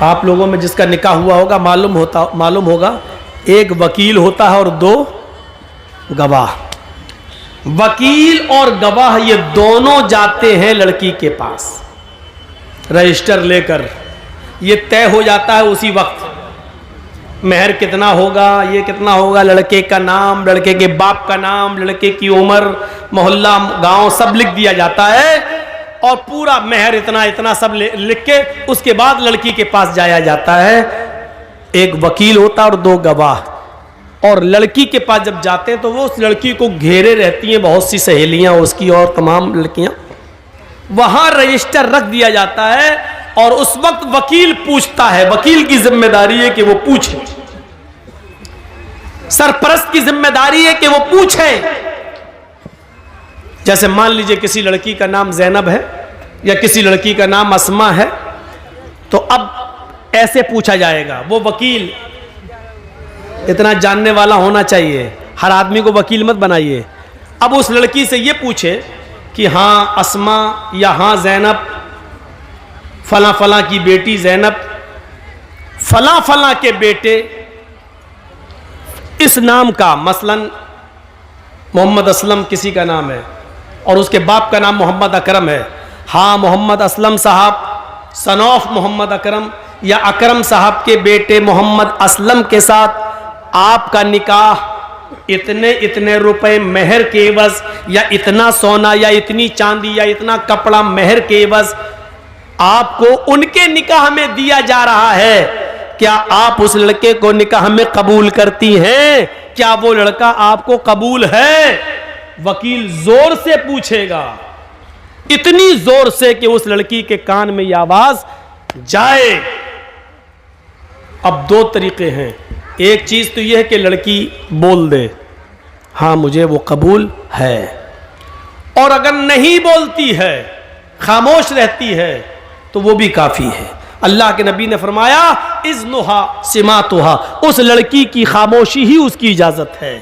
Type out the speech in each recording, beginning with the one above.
आप लोगों में जिसका निकाह हुआ होगा मालूम होगा, एक वकील होता है और 2 गवाह। वकील और गवाह ये दोनों जाते हैं लड़की के पास रजिस्टर लेकर। ये तय हो जाता है उसी वक्त, मेहर कितना होगा, ये कितना होगा, लड़के का नाम, लड़के के बाप का नाम, लड़के की उम्र, मोहल्ला, गांव सब लिख दिया जाता है और पूरा मेहर इतना इतना सब लिख के उसके बाद लड़की के पास जाया जाता है। एक वकील होता है और 2 गवाह। और लड़की के पास जब जाते हैं तो वो उस लड़की को घेरे रहती हैं बहुत सी सहेलियां उसकी और तमाम लड़कियां। वहां रजिस्टर रख दिया जाता है और उस वक्त वकील पूछता है, वकील की जिम्मेदारी है कि वो पूछे, सरपरस्त की जिम्मेदारी है कि वो पूछे। जैसे मान लीजिए किसी लड़की का नाम जैनब है या किसी लड़की का नाम अस्मा है, तो अब ऐसे पूछा जाएगा। वो वकील इतना जानने वाला होना चाहिए, हर आदमी को वकील मत बनाइए। अब उस लड़की से ये पूछे कि हाँ अस्मा या हाँ जैनब, फला फला की बेटी जैनब, फला फला के बेटे इस नाम का, मसलन मोहम्मद असलम किसी का नाम है और उसके बाप का नाम मोहम्मद अकरम है। हाँ मोहम्मद असलम साहब सनौफ मोहम्मद अकरम या अकरम साहब के बेटे मोहम्मद असलम के साथ आपका निकाह इतने इतने रुपए मेहर के एवज या इतना सोना या इतनी चांदी या इतना कपड़ा मेहर के एवज आपको उनके निकाह में दिया जा रहा है। क्या आप उस लड़के को निकाह में कबूल करती हैं? क्या वो लड़का आपको कबूल है? वकील जोर से पूछेगा, इतनी जोर से कि उस लड़की के कान में यह आवाज जाए। अब 2 तरीके हैं। एक चीज तो यह है कि लड़की बोल दे हाँ मुझे वो कबूल है, और अगर नहीं बोलती है, खामोश रहती है, तो वो भी काफी है। अल्लाह के नबी ने फरमाया इज़्नुहा सिमातुहा, उस लड़की की खामोशी ही उसकी इजाजत है,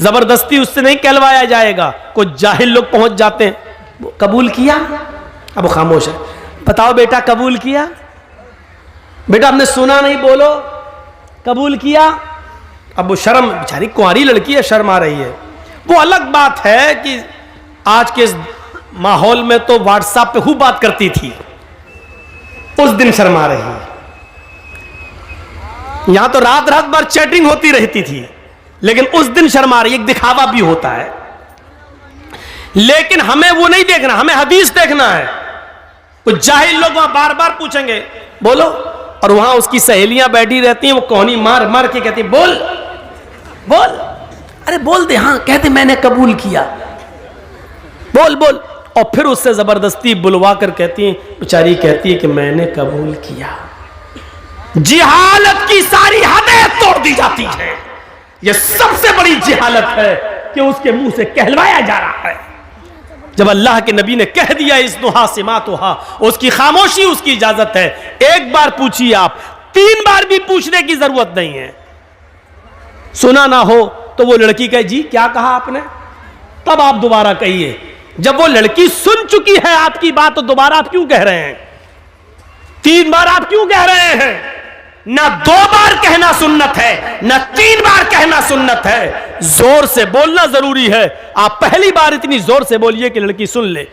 जबरदस्ती उससे नहीं कहलवाया जाएगा। कुछ जाहिल लोग पहुंच जाते हैं, कबूल किया, अब वो खामोश है। बताओ बेटा कबूल किया? बेटा हमने सुना नहीं, बोलो कबूल किया। अब वो शर्म, बेचारी कुंवारी लड़की है, शर्म आ रही है। वो अलग बात है कि आज के इस माहौल में तो व्हाट्सएप पे खूब बात करती थी, उस दिन शर्मा रही है। यहां तो रात रात भर चैटिंग होती रहती थी, लेकिन उस दिन शर्मा रही है। एक दिखावा भी होता है, लेकिन हमें वो नहीं देखना, हमें हदीस देखना है। कुछ जाहिल लोग वहां बार बार पूछेंगे बोलो, और वहां उसकी सहेलियां बैठी रहती हैं, वो कोहनी मार मार के कहती बोल बोल, अरे बोल दे, हाँ कहते मैंने कबूल किया, बोल बोल। और फिर उससे जबरदस्ती बुलवा कर कहती है, बेचारी कहती है कि मैंने कबूल किया। जिहालत की सारी हदें तोड़ दी जाती है। यह सबसे बड़ी जिहालत है कि उसके मुंह से कहलवाया जा रहा है। जब अल्लाह के नबी ने कह दिया इज़्नुहा सिमातुहा, उसकी खामोशी उसकी इजाजत है। एक बार पूछिए आप, 3 बार भी पूछने की जरूरत नहीं है। सुना ना हो तो वो लड़की कहे जी क्या कहा आपने, तब आप दोबारा कहिए। जब वो लड़की सुन चुकी है आपकी बात, तो दोबारा आप क्यों कह रहे हैं? 3 बार आप क्यों कह रहे हैं? ना 2 बार कहना सुन्नत है, ना 3 बार कहना सुन्नत है। जोर से बोलना जरूरी है। आप पहली बार इतनी जोर से बोलिए कि लड़की सुन ले।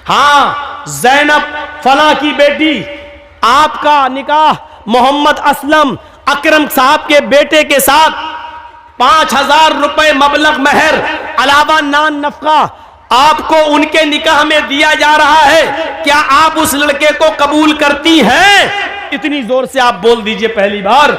हाँ जैनब फला की बेटी, आपका निकाह मोहम्मद असलम अकरम साहब के बेटे के साथ 5000 रुपए मबलग मेहर अलावा नान नफका आपको उनके निकाह में दिया जा रहा है। क्या आप उस लड़के को कबूल करती हैं? इतनी जोर से आप बोल दीजिए पहली बार।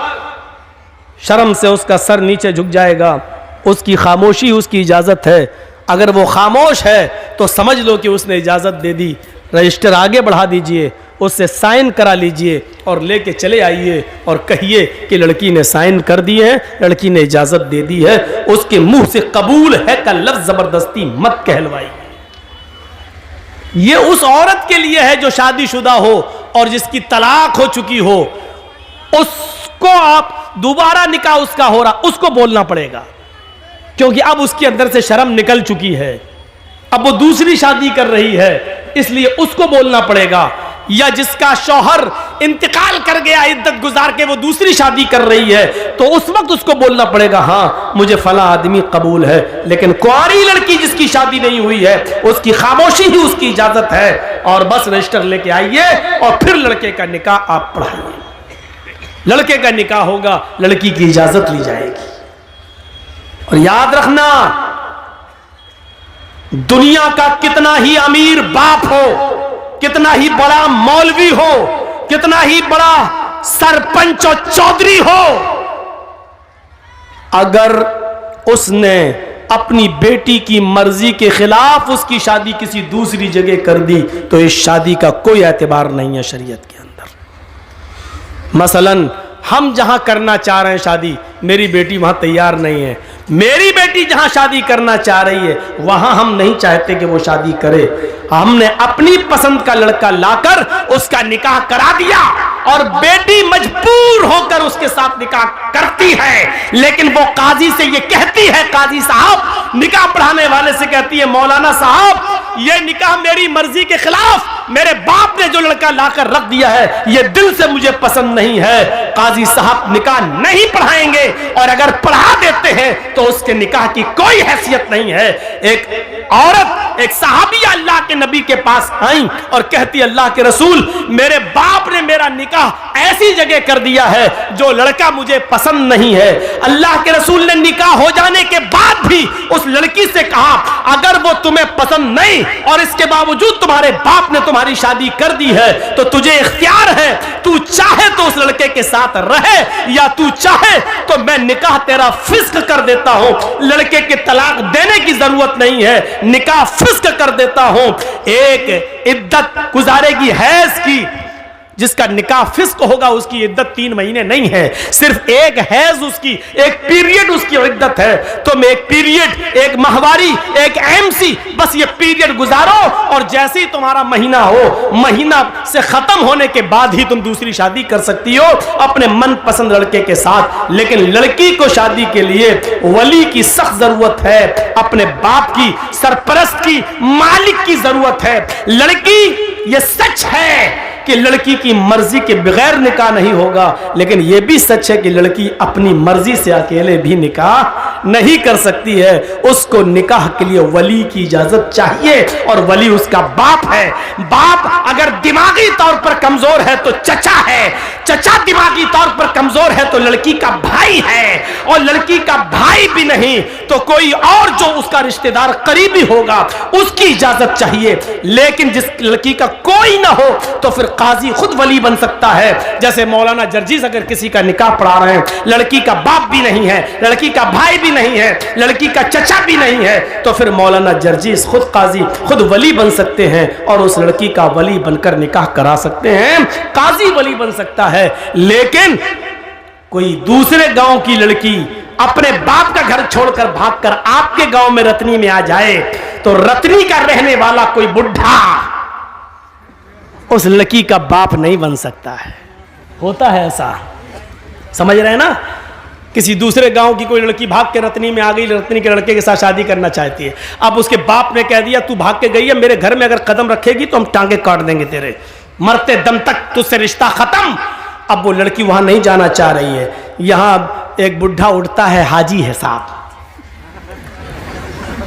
शर्म से उसका सर नीचे झुक जाएगा। उसकी खामोशी उसकी इजाजत है। अगर वो खामोश है तो समझ लो कि उसने इजाजत दे दी। रजिस्टर आगे बढ़ा दीजिए, उससे साइन करा लीजिए और लेके चले आइए और कहिए कि लड़की ने साइन कर दिए हैं, लड़की ने इजाजत दे दी है। उसके मुंह से कबूल है का लफ्ज जबरदस्ती मत कहलवाइए। ये उस औरत के लिए है जो शादीशुदा हो और जिसकी तलाक हो चुकी हो। उसको आप दोबारा निकाह उसका हो रहा, उसको बोलना पड़ेगा, क्योंकि अब उसके अंदर से शर्म निकल चुकी है। अब वो दूसरी शादी कर रही है, इसलिए उसको बोलना पड़ेगा। या जिसका शौहर इंतकाल कर गया, इद्दत गुजार के वो दूसरी शादी कर रही है, तो उस वक्त उसको बोलना पड़ेगा हाँ मुझे फला आदमी कबूल है। लेकिन कुंवारी लड़की जिसकी शादी नहीं हुई है, उसकी खामोशी ही उसकी इजाजत है, और बस रजिस्टर लेके आइए और फिर लड़के का निकाह आप पढ़ाइए। लड़के का निकाह होगा, लड़की की इजाजत ली जाएगी। और याद रखना, दुनिया का कितना ही अमीर बाप हो, कितना ही बड़ा मौलवी हो, कितना ही बड़ा सरपंच और चौधरी हो, अगर उसने अपनी बेटी की मर्जी के खिलाफ उसकी शादी किसी दूसरी जगह कर दी तो इस शादी का कोई एतबार नहीं है शरीयत के अंदर। मसलन हम जहां करना चाह रहे हैं शादी, मेरी बेटी वहां तैयार नहीं है। मेरी बेटी जहां शादी करना चाह रही है वहां हम नहीं चाहते कि वो शादी करे। हमने अपनी पसंद का लड़का लाकर उसका निकाह करा दिया और बेटी मजबूर होकर उसके साथ निकाह करती है। लेकिन वो काजी से ये कहती है, काजी साहब निकाह पढ़ाने वाले से कहती है, मौलाना साहब ये निकाह मेरी मर्जी के खिलाफ मेरे बाप ने जो लड़का लाकर रख दिया है, ये दिल से मुझे पसंद नहीं है। काजी साहब निकाह नहीं पढ़ाएंगे, और अगर पढ़ा देते हैं तो उसके निकाह की कोई हैसियत नहीं है। एक औरत, एक सहाबिया अल्लाह के नबी के पास आई और कहती, अल्लाह के रसूल मेरे बाप ने मेरा निकाह ऐसी जगह कर दिया है जो लड़का मुझे पसंद नहीं है। अल्लाह के रसूल ने निकाह हो जाने के बाद भी उस लड़की से कहा, अगर वो तुम्हें पसंद नहीं और इसके बावजूद तुम्हारे बाप ने तुम्हारी शादी कर दी है तो तुझे इख्तियार है, तू चाहे तो उस लड़के के साथ रहे या तू चाहे तो मैं निकाह तेरा फिस्क कर देता हूं। लड़के के तलाक देने की जरूरत नहीं है, निकाह फिस्क कर देता हूं। एक इद्दत गुजारेगी हैज की, जिसका निकाह फिस्क होगा उसकी इद्दत 3 महीने नहीं है, सिर्फ एक हैज उसकी, एक पीरियड उसकी इद्दत है। तुम एक पीरियड, एक माहवारी, एक एमसी, बस ये पीरियड गुजारो और जैसे ही तुम्हारा महीना हो, महीना से खत्म होने के बाद ही तुम दूसरी शादी कर सकती हो अपने मनपसंद लड़के के साथ। लेकिन लड़की को शादी के लिए वली की सख्त जरूरत है, अपने बाप की, सरपरस्त की, मालिक की जरूरत है। लड़की, ये सच है कि लड़की की मर्जी के बगैर निकाह नहीं होगा, लेकिन यह भी सच है कि लड़की अपनी मर्जी से अकेले भी निकाह नहीं कर सकती है। उसको निकाह के लिए वली की इजाजत चाहिए, और वली उसका बाप है। बाप अगर दिमागी तौर पर कमजोर है तो चचा है, चचा दिमागी तौर पर कमजोर है तो लड़की का भाई है, और लड़की का भाई भी नहीं तो कोई और जो उसका रिश्तेदार करीबी होगा उसकी इजाजत चाहिए। लेकिन जिस लड़की का कोई ना हो तो फिर काजी खुद वली बन सकता है। जैसे मौलाना जर्जीस अगर किसी का निकाह पढ़ा रहे हैं, लड़की का बाप भी नहीं है, लड़की का भाई भी नहीं है, लड़की का चचा भी नहीं है, तो फिर मौलाना जर्जीस खुद काजी, खुद वली बन सकते हैं और उस लड़की का वली बनकर निकाह करा सकते हैं। काजी वली बन सकता है। लेकिन कोई दूसरे गांव की लड़की अपने बाप का घर छोड़कर भागकर आपके गांव में रतनी में आ जाए तो रतनी का रहने वाला कोई बुढ़ा उस लड़की का बाप नहीं बन सकता है। होता है ऐसा, समझ रहे हैं ना। किसी दूसरे गांव की कोई लड़की भाग के रतनी में आ गई, रतनी के लड़के के साथ शादी करना चाहती है। अब उसके बाप ने कह दिया तू भाग के गई है, मेरे घर में अगर कदम रखेगी तो हम टांगे काट देंगे तेरे, मरते दम तक तुझसे रिश्ता खत्म। अब वो लड़की वहां नहीं जाना चाह रही है। यहां एक बुढ़ा उठता है, हाजी है साहब,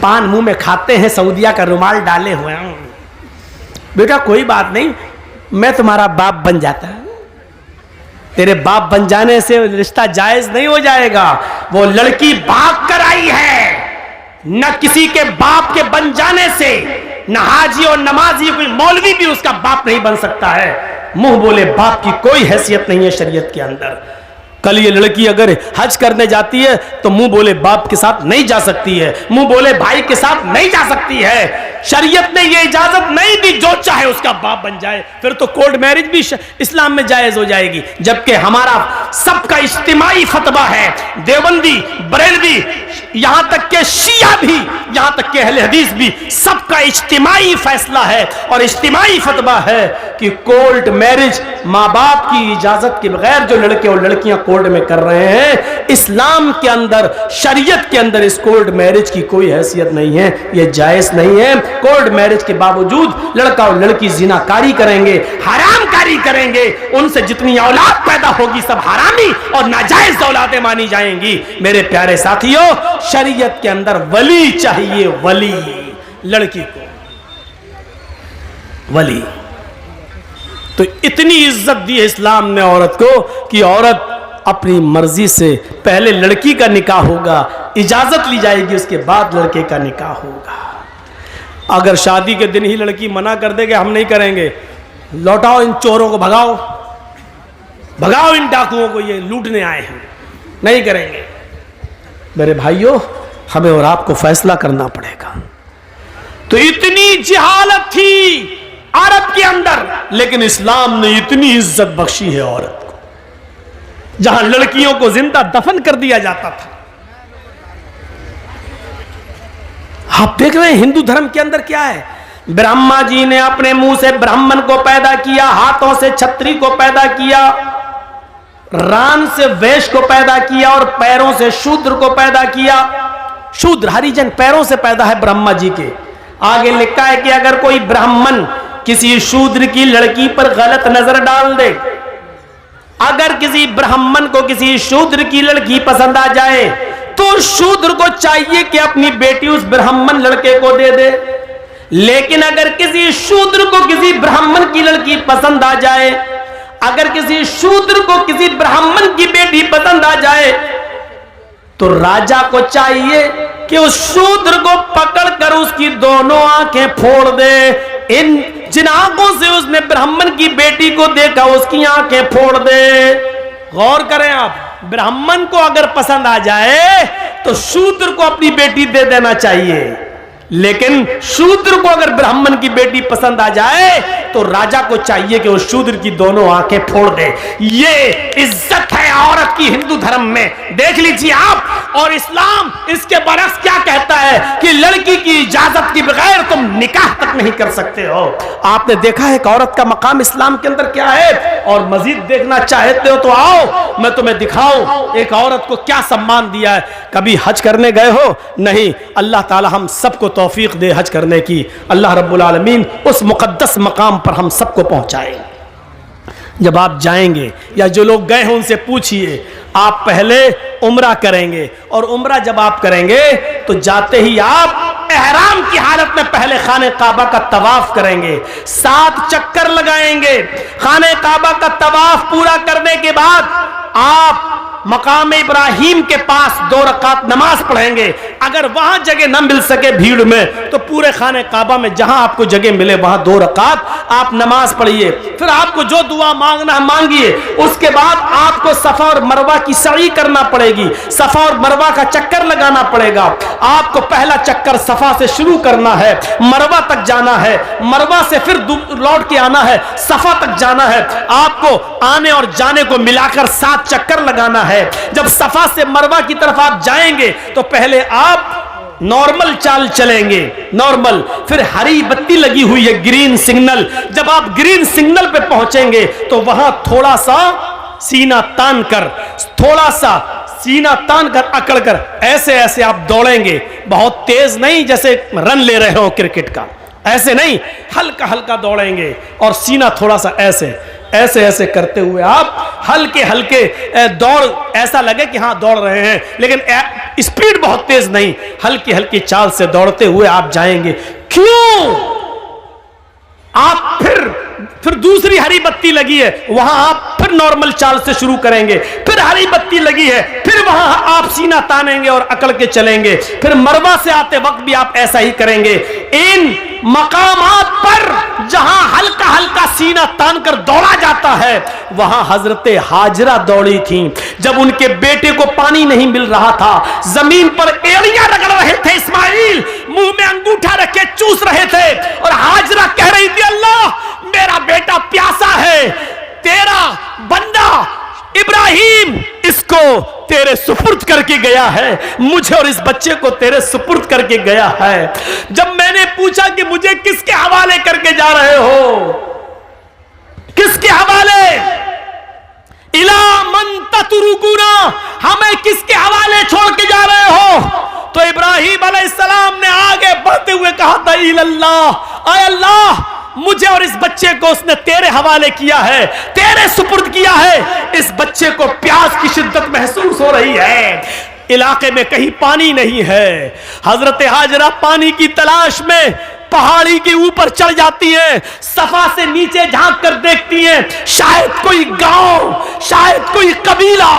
पान मुंह में खाते हैं, सऊदिया का रुमाल डाले हुए हैं। बेटा कोई बात नहीं, मैं तुम्हारा बाप बन जाता है। तेरे बाप बन जाने से रिश्ता जायज नहीं हो जाएगा। वो लड़की भाग कर आई है, न किसी के बाप के बन जाने से, न हाजी और नमाजी कोई मौलवी भी उसका बाप नहीं बन सकता है। मुंह बोले बाप की कोई हैसियत नहीं है शरीयत के अंदर। कल ये लड़की अगर हज करने जाती है तो मुंह बोले बाप के साथ नहीं जा सकती है, मुंह बोले भाई के साथ नहीं जा सकती है। शरीयत ने ये इजाजत नहीं दी जो चाहे उसका बाप बन जाए, फिर तो कोर्ट मैरिज भी इस्लाम में जायज हो जाएगी। जबकि हमारा सबका इज्तिमाई फतवा है। देवबंदी, बरेलवी, यहां तक के शिया भी, यहां तक के अहले हदीस भी, सबका इज्तिमाई फैसला है और इज्तिमाई फतवा है कि कोर्ट मैरिज माँ बाप की इजाजत के बगैर जो लड़के और लड़कियां कोर्ट में कर रहे हैं, इस्लाम के अंदर, शरीयत के अंदर इस कोर्ट मैरिज की कोई हैसियत नहीं है, यह जायज नहीं है। कोर्ट मैरिज के बावजूद लड़का और लड़की जिनाकारी करेंगे, हरामकारी करेंगे, उनसे जितनी औलाद पैदा होगी सब हरामी और नाजायज औलादें मानी जाएंगी। मेरे प्यारे साथियों, शरीयत के अंदर वली चाहिए, वली, लड़की को वली। तो इतनी इज्जत दी है इस्लाम ने औरत को कि औरत अपनी मर्जी से पहले लड़की का निकाह होगा, इजाजत ली जाएगी, उसके बाद लड़के का निकाह होगा। अगर शादी के दिन ही लड़की मना कर देगा हम नहीं करेंगे, लौटाओ इन चोरों को, भगाओ भगाओ इन डाकुओं को, ये लूटने आए हैं, नहीं करेंगे। मेरे भाइयों, हमें और आपको फैसला करना पड़ेगा। तो इतनी जिहालत थी अरब के अंदर, लेकिन इस्लाम ने इतनी इज्जत बख्शी है औरत को, जहां लड़कियों को जिंदा दफन कर दिया जाता था। आप देख रहे हैं हिंदू धर्म के अंदर क्या है। ब्रह्मा जी ने अपने मुंह से ब्राह्मण को पैदा किया, हाथों से छत्री को पैदा किया, रान से वैश्य को पैदा किया और पैरों से शूद्र को पैदा किया। शूद्र हरिजन पैरों से पैदा है ब्रह्मा जी के। आगे लिखा है कि अगर कोई ब्राह्मण किसी शूद्र की लड़की पर गलत नजर डाल दे, अगर किसी ब्राह्मण को किसी शूद्र की लड़की पसंद आ जाए तो शूद्र को चाहिए कि अपनी बेटी उस ब्राह्मण लड़के को दे दे। लेकिन अगर किसी शूद्र को किसी ब्राह्मण की लड़की पसंद आ जाए, अगर किसी शूद्र को किसी ब्राह्मण की बेटी पसंद आ जाए, तो राजा को चाहिए कि उस शूद्र को पकड़कर उसकी दोनों आंखें फोड़ दे। इन जिन आंखों से उसने ब्राह्मण की बेटी को देखा उसकी आंखें फोड़ दे। गौर करें आप, ब्राह्मण को अगर पसंद आ जाए तो शूद्र को अपनी बेटी दे देना चाहिए, लेकिन शूद्र को अगर ब्राह्मण की बेटी पसंद आ जाए तो राजा को चाहिए कि वो शूद्र की दोनों आंखें फोड़ दे। ये इज्जत है औरत की हिंदू धर्म में, देख लीजिए आप। और इस्लाम इसके बरक्स क्या कहता है कि लड़की की इजाजत के बगैर तुम निकाह तक नहीं कर सकते हो। आपने देखा है कि औरत का मकाम इस्लाम के अंदर क्या है, और मजीद देखना चाहते हो तो आओ मैं तुम्हें दिखाऊं एक औरत को क्या सम्मान दिया है। कभी हज करने गए हो? नहीं। अल्लाह ताला हम सबको तौफीक दे हज करने की। अल्लाह रब्बुल आलमीन उस मुकद्दस मकाम पर हम सबको पहुंचाए। जब आप जाएंगे या जो लोग गए हैं उनसे पूछिए, आप पहले उम्रा करेंगे, और उम्रा जब आप करेंगे तो जाते ही आप एहराम की हालत में पहले खाने काबा का तवाफ करेंगे, 7 चक्कर लगाएंगे। खाने काबा का तवाफ पूरा करने के बाद आप मकाम इब्राहिम के पास 2 रकात नमाज पढ़ेंगे। अगर वहां जगह न मिल सके भीड़ में तो पूरे खाने काबा में जहां आपको जगह मिले वहां 2 रकात आप नमाज पढ़िए। फिर आपको जो दुआ मांगना है मांगिए। उसके बाद आपको सफा और मरवा की सई करना पड़ेगी, सफा और मरवा का चक्कर लगाना पड़ेगा। आपको पहला चक्कर सफा से शुरू करना है, मरवा तक जाना है, मरवा से फिर लौट के आना है, सफा तक जाना है। आपको आने और जाने को मिलाकर 7 चक्कर लगाना है। जब सफा से मरवा की तरफ आप जाएंगे तो पहले आप नॉर्मल चाल चलेंगे, नॉर्मल, फिर हरी बत्ती लगी हुई है, ग्रीन सिग्नल। जब आप ग्रीन सिग्नल पे पहुंचेंगे तो वहां थोड़ा सा सीना तान कर, थोड़ा सा सीना तान कर अकड़ कर ऐसे ऐसे आप दौड़ेंगे। बहुत तेज नहीं जैसे रन ले रहे हो क्रिकेट का, ऐसे नहीं, हल्का हल्का दौड़ेंगे और सीना थोड़ा सा ऐसे ऐसे ऐसे करते हुए आप हल्के हल्के दौड़, ऐसा लगे कि हाँ दौड़ रहे हैं, लेकिन स्पीड बहुत तेज नहीं, हल्की हल्की चाल से दौड़ते हुए आप जाएंगे। क्यों? आप फिर दूसरी हरी बत्ती लगी है, वहां आप फिर नॉर्मल चाल से शुरू करेंगे। फिर हरी बत्ती लगी है, फिर वहां आप सीना तानेंगे और अकड़ के चलेंगे। फिर मरवा से आते वक्त भी आप ऐसा ही करेंगे। इन मकामात पर जहां हल्का हल्का सीना तान कर दौड़ा जाता है, वहां हजरते हाजरा दौड़ी थी। जब उनके बेटे को पानी नहीं मिल रहा था, जमीन पर एड़ियां रगड़ रहे थे इस्माइल, मुंह में अंगूठा रखे चूस रहे थे, और हाजरा कह रही थी अल्लाह मेरा बेटा प्यासा है, तेरा बंदा इब्राहिम इसको तेरे सुपुर्द करके गया है, मुझे और इस बच्चे को तेरे सुपुर्द करके गया है। जब मैंने पूछा कि मुझे किसके हवाले करके जा रहे हो, किसके हवाले, इला मन ततरुकुना, हमें किसके हवाले छोड़ के जा रहे हो? तो इब्राहिम अलैहिस्सलाम ने आगे बढ़ते हुए कहा था, इल्लल्लाह, आय अल्लाह, मुझे और इस बच्चे को उसने तेरे हवाले किया है, तेरे सुपुर्द किया है। इस बच्चे को प्यास की शिद्दत महसूस हो रही है, इलाके में कहीं पानी नहीं है। हजरत हाजरा पानी की तलाश में पहाड़ी के ऊपर चढ़ जाती है, सफा से नीचे झांक कर देखती है, शायद कोई गांव, शायद कोई कबीला,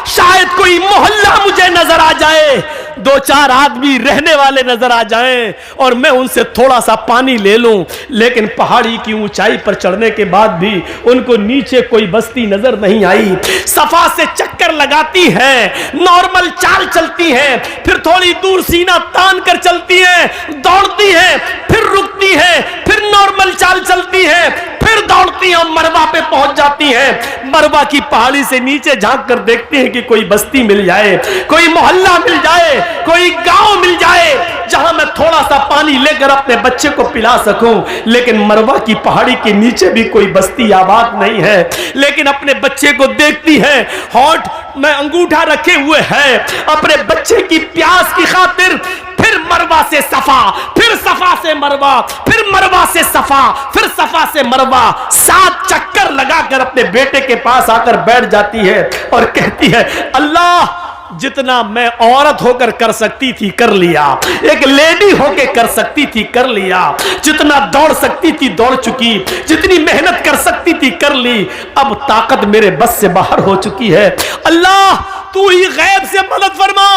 शायद कोई मोहल्ला मुझे नजर आ जाए, दो चार आदमी रहने वाले नजर आ जाएं और मैं उनसे थोड़ा सा पानी ले लूं। लेकिन पहाड़ी की ऊंचाई पर चढ़ने के बाद भी उनको नीचे कोई बस्ती नजर नहीं आई। सफा से चक्कर लगाती हैं, नॉर्मल चाल चलती हैं, फिर थोड़ी दूर सीना तान कर चलती हैं, दौड़ती हैं, फिर रुकती है, फिर नॉर्मल चाल चलती है, फिर दौड़ती हैं, मरवा पे पहुंच जाती हैं। मरवा की पहाड़ी से नीचे झांक कर देखती हैं कि कोई बस्ती मिल जाए, कोई मोहल्ला मिल जाए, कोई गांव मिल जाए जहां मैं थोड़ा सा पानी लेकर अपने बच्चे को पिला सकूं। लेकिन मरवा की पहाड़ी के नीचे भी कोई बस्ती आबाद नहीं है। लेकिन अपने बच्चे को देखती है, होठ में अंगूठा रखे हुए है, अपने बच्चे की प्यास की खातिर फिर मरवा से सफा, फिर सफा से मरवा, फिर मरवा से सफा, फिर सफा से मरवा, 7 चक्कर लगाकर अपने बेटे के पास आकर बैठ जाती है और कहती है, अल्लाह, जितना मैं औरत होकर कर सकती थी कर लिया, एक लेडी होकर कर सकती थी कर लिया, जितना दौड़ सकती थी दौड़ चुकी, जितनी मेहनत कर सकती थी कर ली, अब ताकत मेरे बस से बाहर हो चुकी है। अल्लाह, तू ही गैब से मदद फरमा,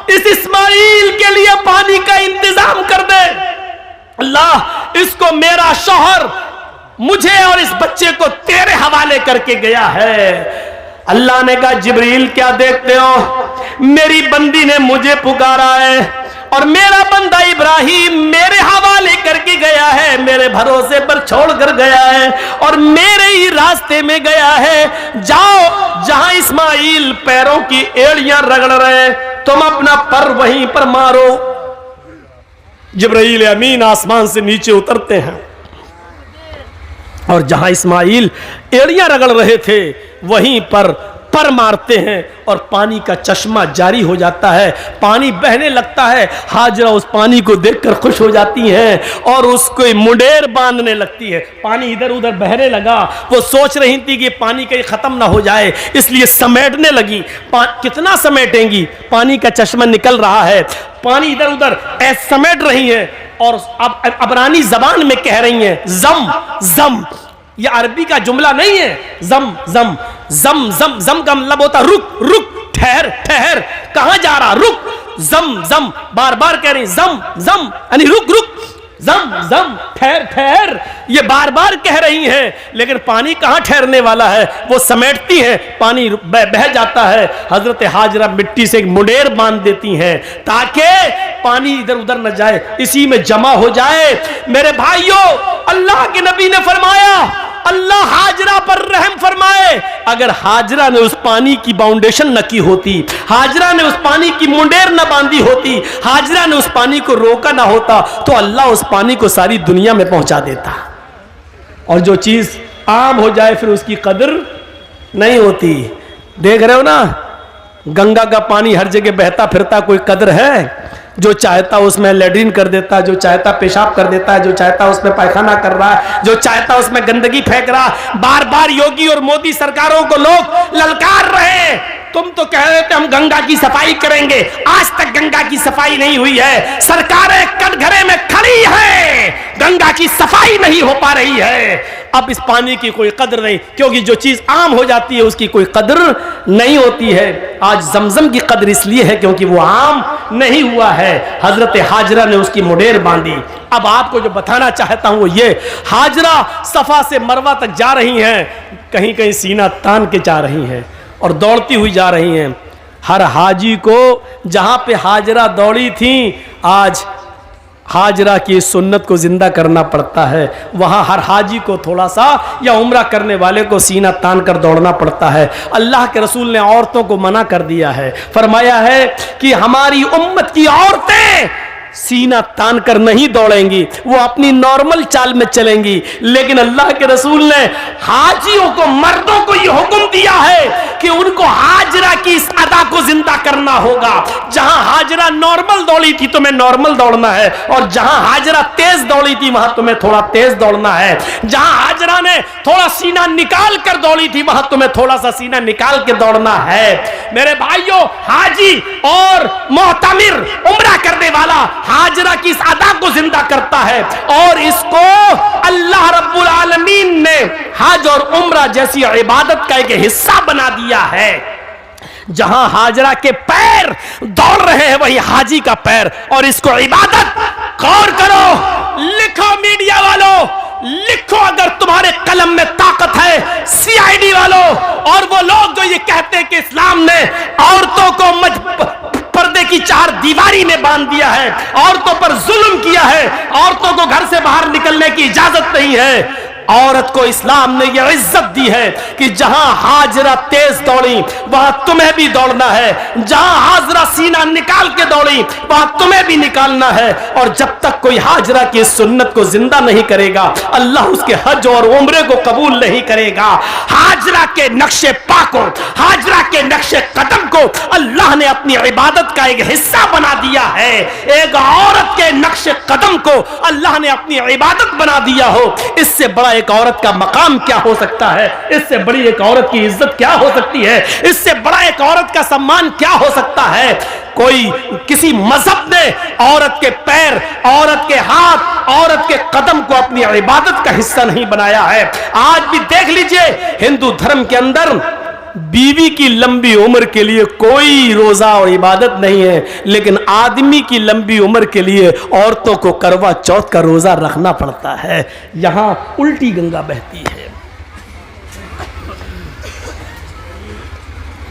इस इस्माइल के लिए पानी का इंतजाम कर दे। अल्लाह, इसको मेरा शौहर मुझे और इस बच्चे को तेरे हवाले करके गया है। अल्लाह ने कहा, जिब्रील क्या देखते हो, मेरी बंदी ने मुझे पुकारा है और मेरा बंदा इब्राहिम मेरे हवाले करके गया है, मेरे भरोसे पर छोड़ कर गया है और मेरे ही रास्ते में गया है। जाओ, जहां इस्माइल पैरों की एड़ियां रगड़ रहे, तुम अपना पर वहीं पर मारो। जिब्रील अमीन आसमान से नीचे उतरते हैं और जहां इस्माइल एड़ियां रगड़ रहे थे वहीं पर मारते हैं और पानी का चश्मा जारी हो जाता है, पानी बहने लगता है। हाजरा उस पानी को देखकर खुश हो जाती हैं और उसको मुंडेर बांधने लगती है। पानी इधर उधर बहने लगा, वो सोच रही थी कि पानी कहीं खत्म ना हो जाए, इसलिए समेटने लगी। कितना समेटेंगी, पानी का चश्मा निकल रहा है, पानी इधर उधर ऐसे समेट रही है और अब अबरानी जबान में कह रही हैं, जम जम। यह अरबी का जुमला नहीं है, जम जम जम जम। जम का मतलब होता रुक रुक, ठहर ठहर, कहां जा रहा, रुक, जम जम, बार बार कह रही जम जम, यानी रुक रुक, जम जम, ठहर ठहर, ये बार बार कह रही हैं। लेकिन पानी कहां ठहरने वाला है, वो समेटती हैं, पानी बह जाता है। हजरत हाजरा मिट्टी से एक मुंडेर बांध देती हैं ताकि पानी इधर उधर न जाए, इसी में जमा हो जाए। मेरे भाइयों, अल्लाह के नबी ने फरमाया, अल्लाह हाजरा पर रहम फरमाए। अगर हाजरा ने उस पानी की बाउंडेशन न की होती, हाजरा ने उस पानी की मुंडेर न बांधी होती, हाजरा ने उस पानी को रोका ना होता, तो अल्लाह उस पानी को सारी दुनिया में पहुंचा देता। और जो चीज आम हो जाए फिर उसकी कदर नहीं होती। देख रहे हो ना, गंगा का पानी हर जगह बहता फिरता, कोई कदर है? जो चाहता उसमें लैट्रिन कर देता, जो चाहता पेशाब कर देता है, जो चाहता उसमें पायखाना कर रहा है, जो चाहता उसमें गंदगी फेंक रहा। बार बार योगी और मोदी सरकारों को लोग ललकार रहे, तुम तो कह रहे थे हम गंगा की सफाई करेंगे, आज तक गंगा की सफाई नहीं हुई है। सरकारें कटघरे में खड़ी है, गंगा की सफाई नहीं हो पा रही है। अब इस पानी की कोई कदर नहीं, क्योंकि जो चीज आम हो जाती है उसकी कोई कदर नहीं होती है। आज जमजम की कदर इसलिए है क्योंकि वो आम नहीं हुआ है। हजरत हाजरा ने उसकी मुंडेर बांधी। अब आपको जो बताना चाहता हूं वो ये, हाजरा सफा से मरवा तक जा रही हैं, कहीं कहीं सीना तान के जा रही हैं और दौड़ती हुई जा रही हैं। हर हाजी को जहां पे हाजरा दौड़ी थी, आज हाजरा की सुन्नत को जिंदा करना पड़ता है। वहाँ हर हाजी को थोड़ा सा या उम्रा करने वाले को सीना तान कर दौड़ना पड़ता है। अल्लाह के रसूल ने औरतों को मना कर दिया है, फरमाया है कि हमारी उम्मत की औरतें सीना तान कर नहीं दौड़ेंगी, वो अपनी नॉर्मल चाल में चलेंगी। लेकिन अल्लाह के रसूल ने हाजियों को, मर्दों को यह हुक्म दिया है कि उनको हाजरा की इस अदा को जिंदा करना होगा। जहां हाजरा नॉर्मल दौड़ी थी तुम्हें नॉर्मल दौड़ना है, और जहां हाजरा तेज दौड़ी थी वहां तुम्हें थोड़ा तेज दौड़ना है। जहां हाजरा ने थोड़ा सीना निकाल कर दौड़ी थी वहां तुम्हें थोड़ा सा सीना निकाल के दौड़ना है। मेरे भाइयों, हाजी और मोहतमिर, उम्रा करने वाला हाजरा की इस अदा को जिंदा करता है, और इसको अल्लाह रब्बुल आलमीन ने हज और उम्रा जैसी इबादत का एक हिस्सा बना दिया है। जहां हाजरा के पैर दौड़ रहे हैं वही हाजी का पैर, और इसको इबादत। गौर करो, लिखो मीडिया वालों, लिखो अगर तुम्हारे कलम में ताकत है, सीआईडी वालों और वो लोग जो ये कहते हैं कि इस्लाम ने औरतों को पर्दे की चार दीवारी में बांध दिया है, औरतों पर जुल्म किया है, औरतों को घर से बाहर निकलने की इजाजत नहीं है। औरत को इस्लाम ने यह इज्जत दी है कि जहां हाजरा तेज दौड़ी वहां तुम्हें भी दौड़ना है, जहां हाजरा सीना निकाल के दौड़ी वहां तुम्हें भी निकालना है। और जब तक कोई हाजरा की सुन्नत को जिंदा नहीं करेगा, अल्लाह उसके हज और उम्रे को कबूल नहीं करेगा। हाजरा के नक्शे पा को, हाजरा के नक्शे कदम को अल्लाह ने अपनी इबादत का एक हिस्सा बना दिया है। एक औरत के नक्शे कदम को अल्लाह ने अपनी इबादत बना दिया हो, इससे बड़ा एक औरत का मकाम क्या हो सकता है? इससे बड़ी एक औरत की इज्जत क्या हो सकती है? इससे बड़ा एक औरत का सम्मान क्या हो सकता है? कोई किसी मजहब ने औरत के पैर, औरत के हाथ, औरत के कदम को अपनी इबादत का हिस्सा नहीं बनाया है। आज भी देख लीजिए, हिंदू धर्म के अंदर बीवी की लंबी उम्र के लिए कोई रोजा और इबादत नहीं है, लेकिन आदमी की लंबी उम्र के लिए औरतों को करवा चौथ का रोजा रखना पड़ता है। यहां उल्टी गंगा बहती है।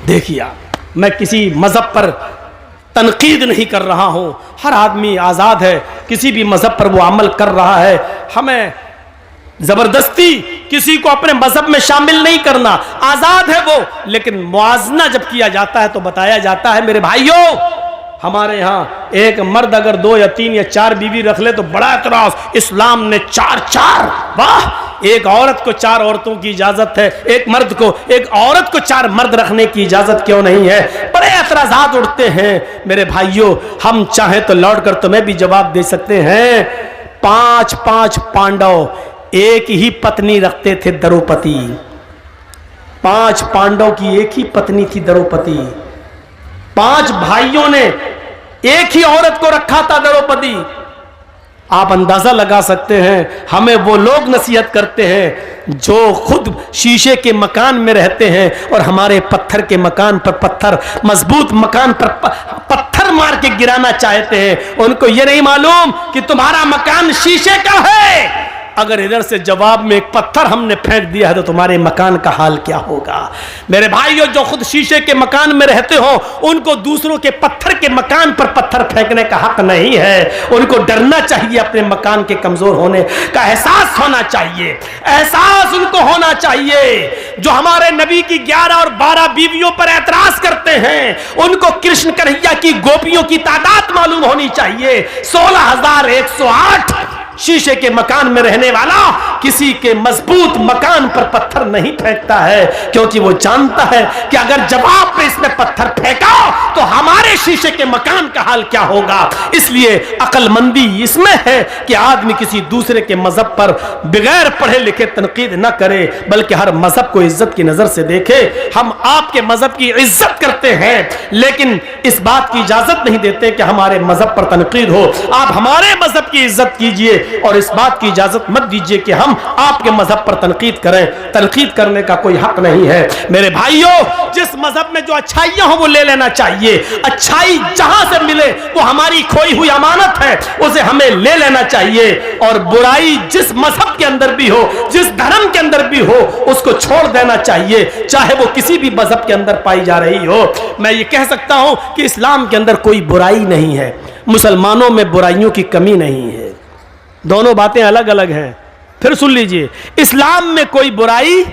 देखिए, मैं किसी मजहब पर तनकीद नहीं कर रहा हूं, हर आदमी आजाद है, किसी भी मजहब पर वो अमल कर रहा है। हमें जबरदस्ती किसी को अपने मजहब में शामिल नहीं करना, आजाद है वो। लेकिन मुआजना जब किया जाता है तो बताया जाता है, मेरे भाइयों, हमारे यहाँ एक मर्द अगर 2 या 3 या 4 बीवी रख ले तो बड़ा एतराज, इस्लाम ने 4 वाह, एक औरत को 4 औरतों की इजाजत है, एक मर्द को, एक औरत को 4 मर्द रखने की इजाजत क्यों नहीं है? बड़े एतराजात उठते हैं। मेरे भाइयों, हम चाहे तो लौट कर तुम्हें भी जवाब दे सकते हैं। 5 पांडव एक ही पत्नी रखते थे, द्रौपदी। 5 पांडव की एक ही पत्नी थी, द्रौपदी। 5 भाइयों ने एक ही औरत को रखा था, द्रौपदी। आप अंदाजा लगा सकते हैं, हमें वो लोग नसीहत करते हैं जो खुद शीशे के मकान में रहते हैं और हमारे पत्थर के मकान पर पत्थर, मजबूत मकान पर पत्थर मार के गिराना चाहते हैं। उनको ये नहीं मालूम कि तुम्हारा मकान शीशे का है। अगर इधर से जवाब में एक पत्थर हमने फेंक दिया है तो तुम्हारे मकान का हाल क्या होगा? मेरे भाइयों, जो खुद शीशे के मकान में रहते हो उनको दूसरों के पत्थर के मकान पर पत्थर फेंकने का हक नहीं है। उनको डरना चाहिए, अपने मकान के कमजोर होने का एहसास होना चाहिए, एहसास उनको होना चाहिए। जो हमारे नबी की 11 और 12 बीवियों पर एतराज करते हैं, उनको कृष्ण कन्हैया की गोपियों की तादाद मालूम होनी चाहिए। 16,108 शीशे के मकान में रहने वाला किसी के मजबूत मकान पर पत्थर नहीं फेंकता है, क्योंकि वो जानता है कि अगर जवाब में इसने पत्थर फेंका तो हमारे शीशे के मकान का हाल क्या होगा। इसलिए अक्लमंदी इसमें है कि आदमी किसी दूसरे के मजहब पर बगैर पढ़े लिखे तनकीद न करे, बल्कि हर मजहब को इज्जत की नजर से देखे। हम आपके मजहब की इज्जत करते हैं, लेकिन इस बात की इजाजत नहीं देते कि हमारे मजहब पर तनकीद हो। आप हमारे मजहब की इज्जत कीजिए और इस बात की इजाजत मत दीजिए कि हम आपके मजहब पर तनकीद करें। तनकीद करने का कोई हक नहीं है। मेरे भाइयों, जिस मजहब में जो अच्छाइयां हो वो ले लेना चाहिए। अच्छाई जहां से मिले वो हमारी खोई हुई अमानत है, उसे हमें ले लेना चाहिए। और बुराई जिस मजहब के अंदर भी हो, जिस धर्म के अंदर भी हो, उसको छोड़ देना चाहिए, चाहे वो किसी भी मजहब के अंदर पाई जा रही हो। मैं ये कह सकता हूं कि इस्लाम के अंदर कोई बुराई नहीं है। मुसलमानों में बुराइयों की कमी नहीं है। दोनों बातें अलग अलग हैं। फिर सुन लीजिए, इस्लाम में कोई बुराई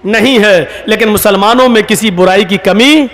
नहीं है, लेकिन मुसलमानों में किसी बुराई की कमी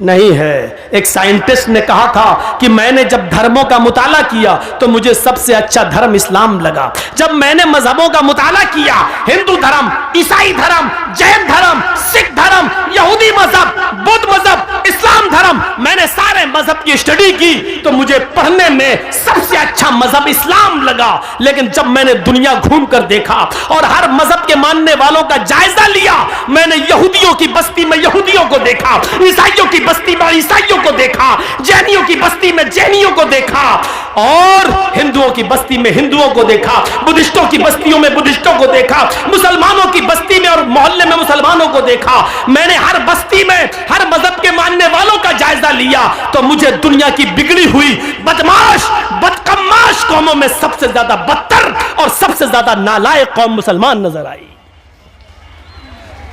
नहीं है। एक साइंटिस्ट ने कहा था कि मैंने जब धर्मों का मुताला किया तो मुझे सबसे अच्छा धर्म इस्लाम लगा। जब मैंने मजहबों का मुताला किया, हिंदू धर्म, ईसाई धर्म, जैन धर्म, सिख धर्म, यहूदी मजहब, बुद्ध मजहब, इस्लाम धर्म, मैंने सारे मजहब की स्टडी की तो मुझे पढ़ने में सबसे अच्छा मजहब इस्लाम लगा। लेकिन जब मैंने दुनिया घूम कर देखा और हर मजहब के मानने वालों का जायजा लिया, मैंने यहूदियों की बस्ती में यहूदियों को देखा, ईसाइयों की बस्ती में ईसाइयों को देखा, जैनियों की बस्ती में जैनियों को देखा, और हिंदुओं की बस्ती में हिंदुओं को देखा, बुद्धिस्टों की बस्तियों में बुद्धिस्टों को देखा, मुसलमानों की बस्ती में और मोहल्ले में मुसलमानों को देखा। मैंने हर बस्ती में हर मजहब के मानने वालों का जायजा लिया तो मुझे दुनिया की बिगड़ी हुई बदमाश बदकम्माश कौमों में सबसे ज्यादा बदतर और सबसे ज्यादा नालायक कौम मुसलमान नजर आई।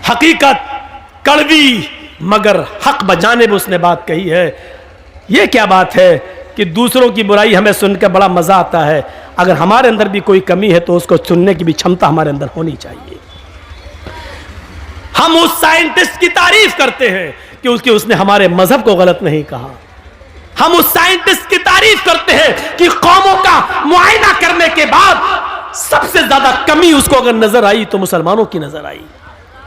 हकीकत कड़वी मगर हक बजाने में उसने बात कही है। यह क्या बात है कि दूसरों की बुराई हमें सुनकर बड़ा मजा आता है। अगर हमारे अंदर भी कोई कमी है तो उसको सुनने की भी क्षमता हमारे अंदर होनी चाहिए। हम उस साइंटिस्ट की तारीफ करते हैं कि उसने हमारे मजहब को गलत नहीं कहा। हम उस साइंटिस्ट की तारीफ करते हैं कि कौमों का मुआयना करने के बाद सबसे ज्यादा कमी उसको अगर नजर आई तो मुसलमानों की नजर आई।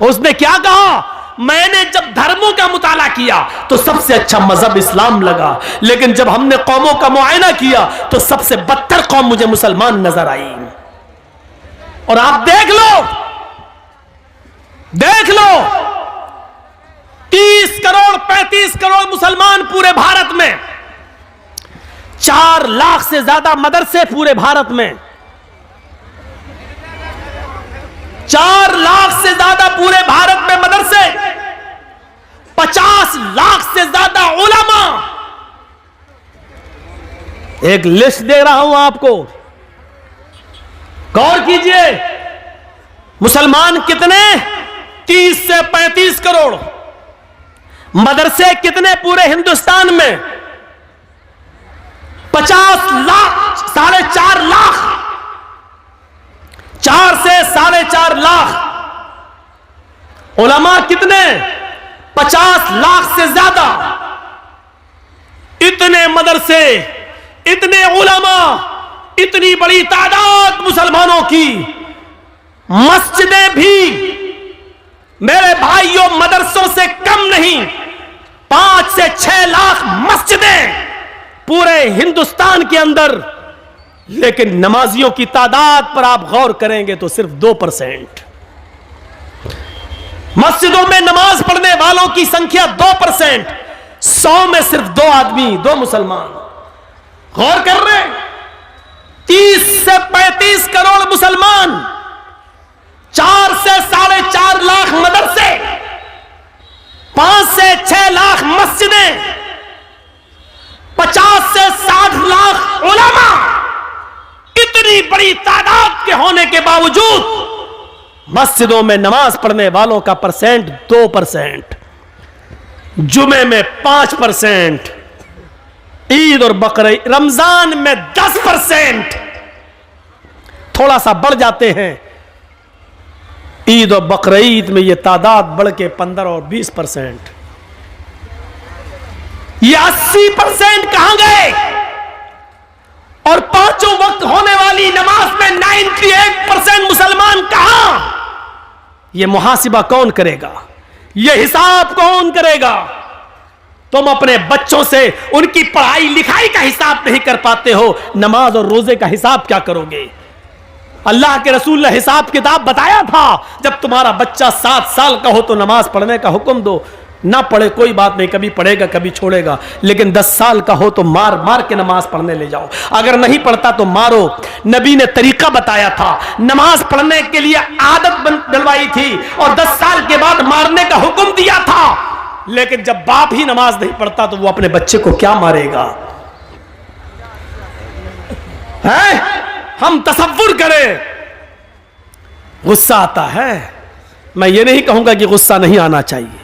उसने क्या कहा? मैंने जब धर्मों का मुताला किया तो सबसे अच्छा मजहब इस्लाम लगा, लेकिन जब हमने कौमों का मुआयना किया तो सबसे बदतर कौम मुझे मुसलमान नजर आई। और आप देख लो 30 करोड़ 35 करोड़ मुसलमान पूरे भारत में, 4 लाख से ज्यादा मदरसे पूरे भारत में, 4 लाख से ज्यादा पूरे भारत में मदरसे, 50 लाख से ज्यादा उलमा। एक लिस्ट दे रहा हूं आपको, गौर कीजिए। मुसलमान कितने? 30 से 35 करोड़। मदरसे कितने पूरे हिंदुस्तान में? 50 लाख, 4.5 लाख, 4 से 4.5 लाख। उलमा कितने? 50 लाख से ज्यादा। इतने मदरसे, इतने उलमा, इतनी बड़ी तादाद मुसलमानों की। मस्जिदें भी मेरे भाइयों मदरसों से कम नहीं, 5 से 6 लाख मस्जिदें पूरे हिंदुस्तान के अंदर। लेकिन नमाजियों की तादाद पर आप गौर करेंगे तो सिर्फ 2%। मस्जिदों में नमाज पढ़ने वालों की संख्या 2%, 100 में सिर्फ 2 आदमी, 2 मुसलमान। गौर कर रहे हैं? 30 से 35 करोड़ मुसलमान, 4 से 4.5 लाख मदरसे, 5 से 6 लाख मस्जिदें, 50 से 60 लाख उलमा। इतनी बड़ी तादाद के होने के बावजूद मस्जिदों में नमाज पढ़ने वालों का परसेंट 2%, जुमे में 5%, ईद और बकरीद रमजान में 10%, थोड़ा सा बढ़ जाते हैं। ईद और बकरीद में यह तादाद बढ़ के 15 और 20%। ये 80% कहां गए? और 5 वक्त होने वाली नमाज में 98% मुसलमान कहां? यह मुहासिबा कौन करेगा? यह हिसाब कौन करेगा? तुम अपने बच्चों से उनकी पढ़ाई लिखाई का हिसाब नहीं कर पाते हो, नमाज और रोजे का हिसाब क्या करोगे? अल्लाह के रसूल ने हिसाब किताब बताया था, जब तुम्हारा बच्चा 7 साल का हो तो नमाज पढ़ने का हुक्म दो। ना पढ़े कोई बात नहीं, कभी पढ़ेगा कभी छोड़ेगा, लेकिन 10 साल का हो तो मार मार के नमाज पढ़ने ले जाओ। अगर नहीं पढ़ता तो मारो। नबी ने तरीका बताया था, नमाज पढ़ने के लिए आदत डलवाई थी और 10 साल के बाद मारने का हुक्म दिया था। लेकिन जब बाप ही नमाज नहीं पढ़ता तो वो अपने बच्चे को क्या मारेगा? है? हम तसव्वुर करें, गुस्सा आता है। मैं ये नहीं कहूंगा कि गुस्सा नहीं आना चाहिए।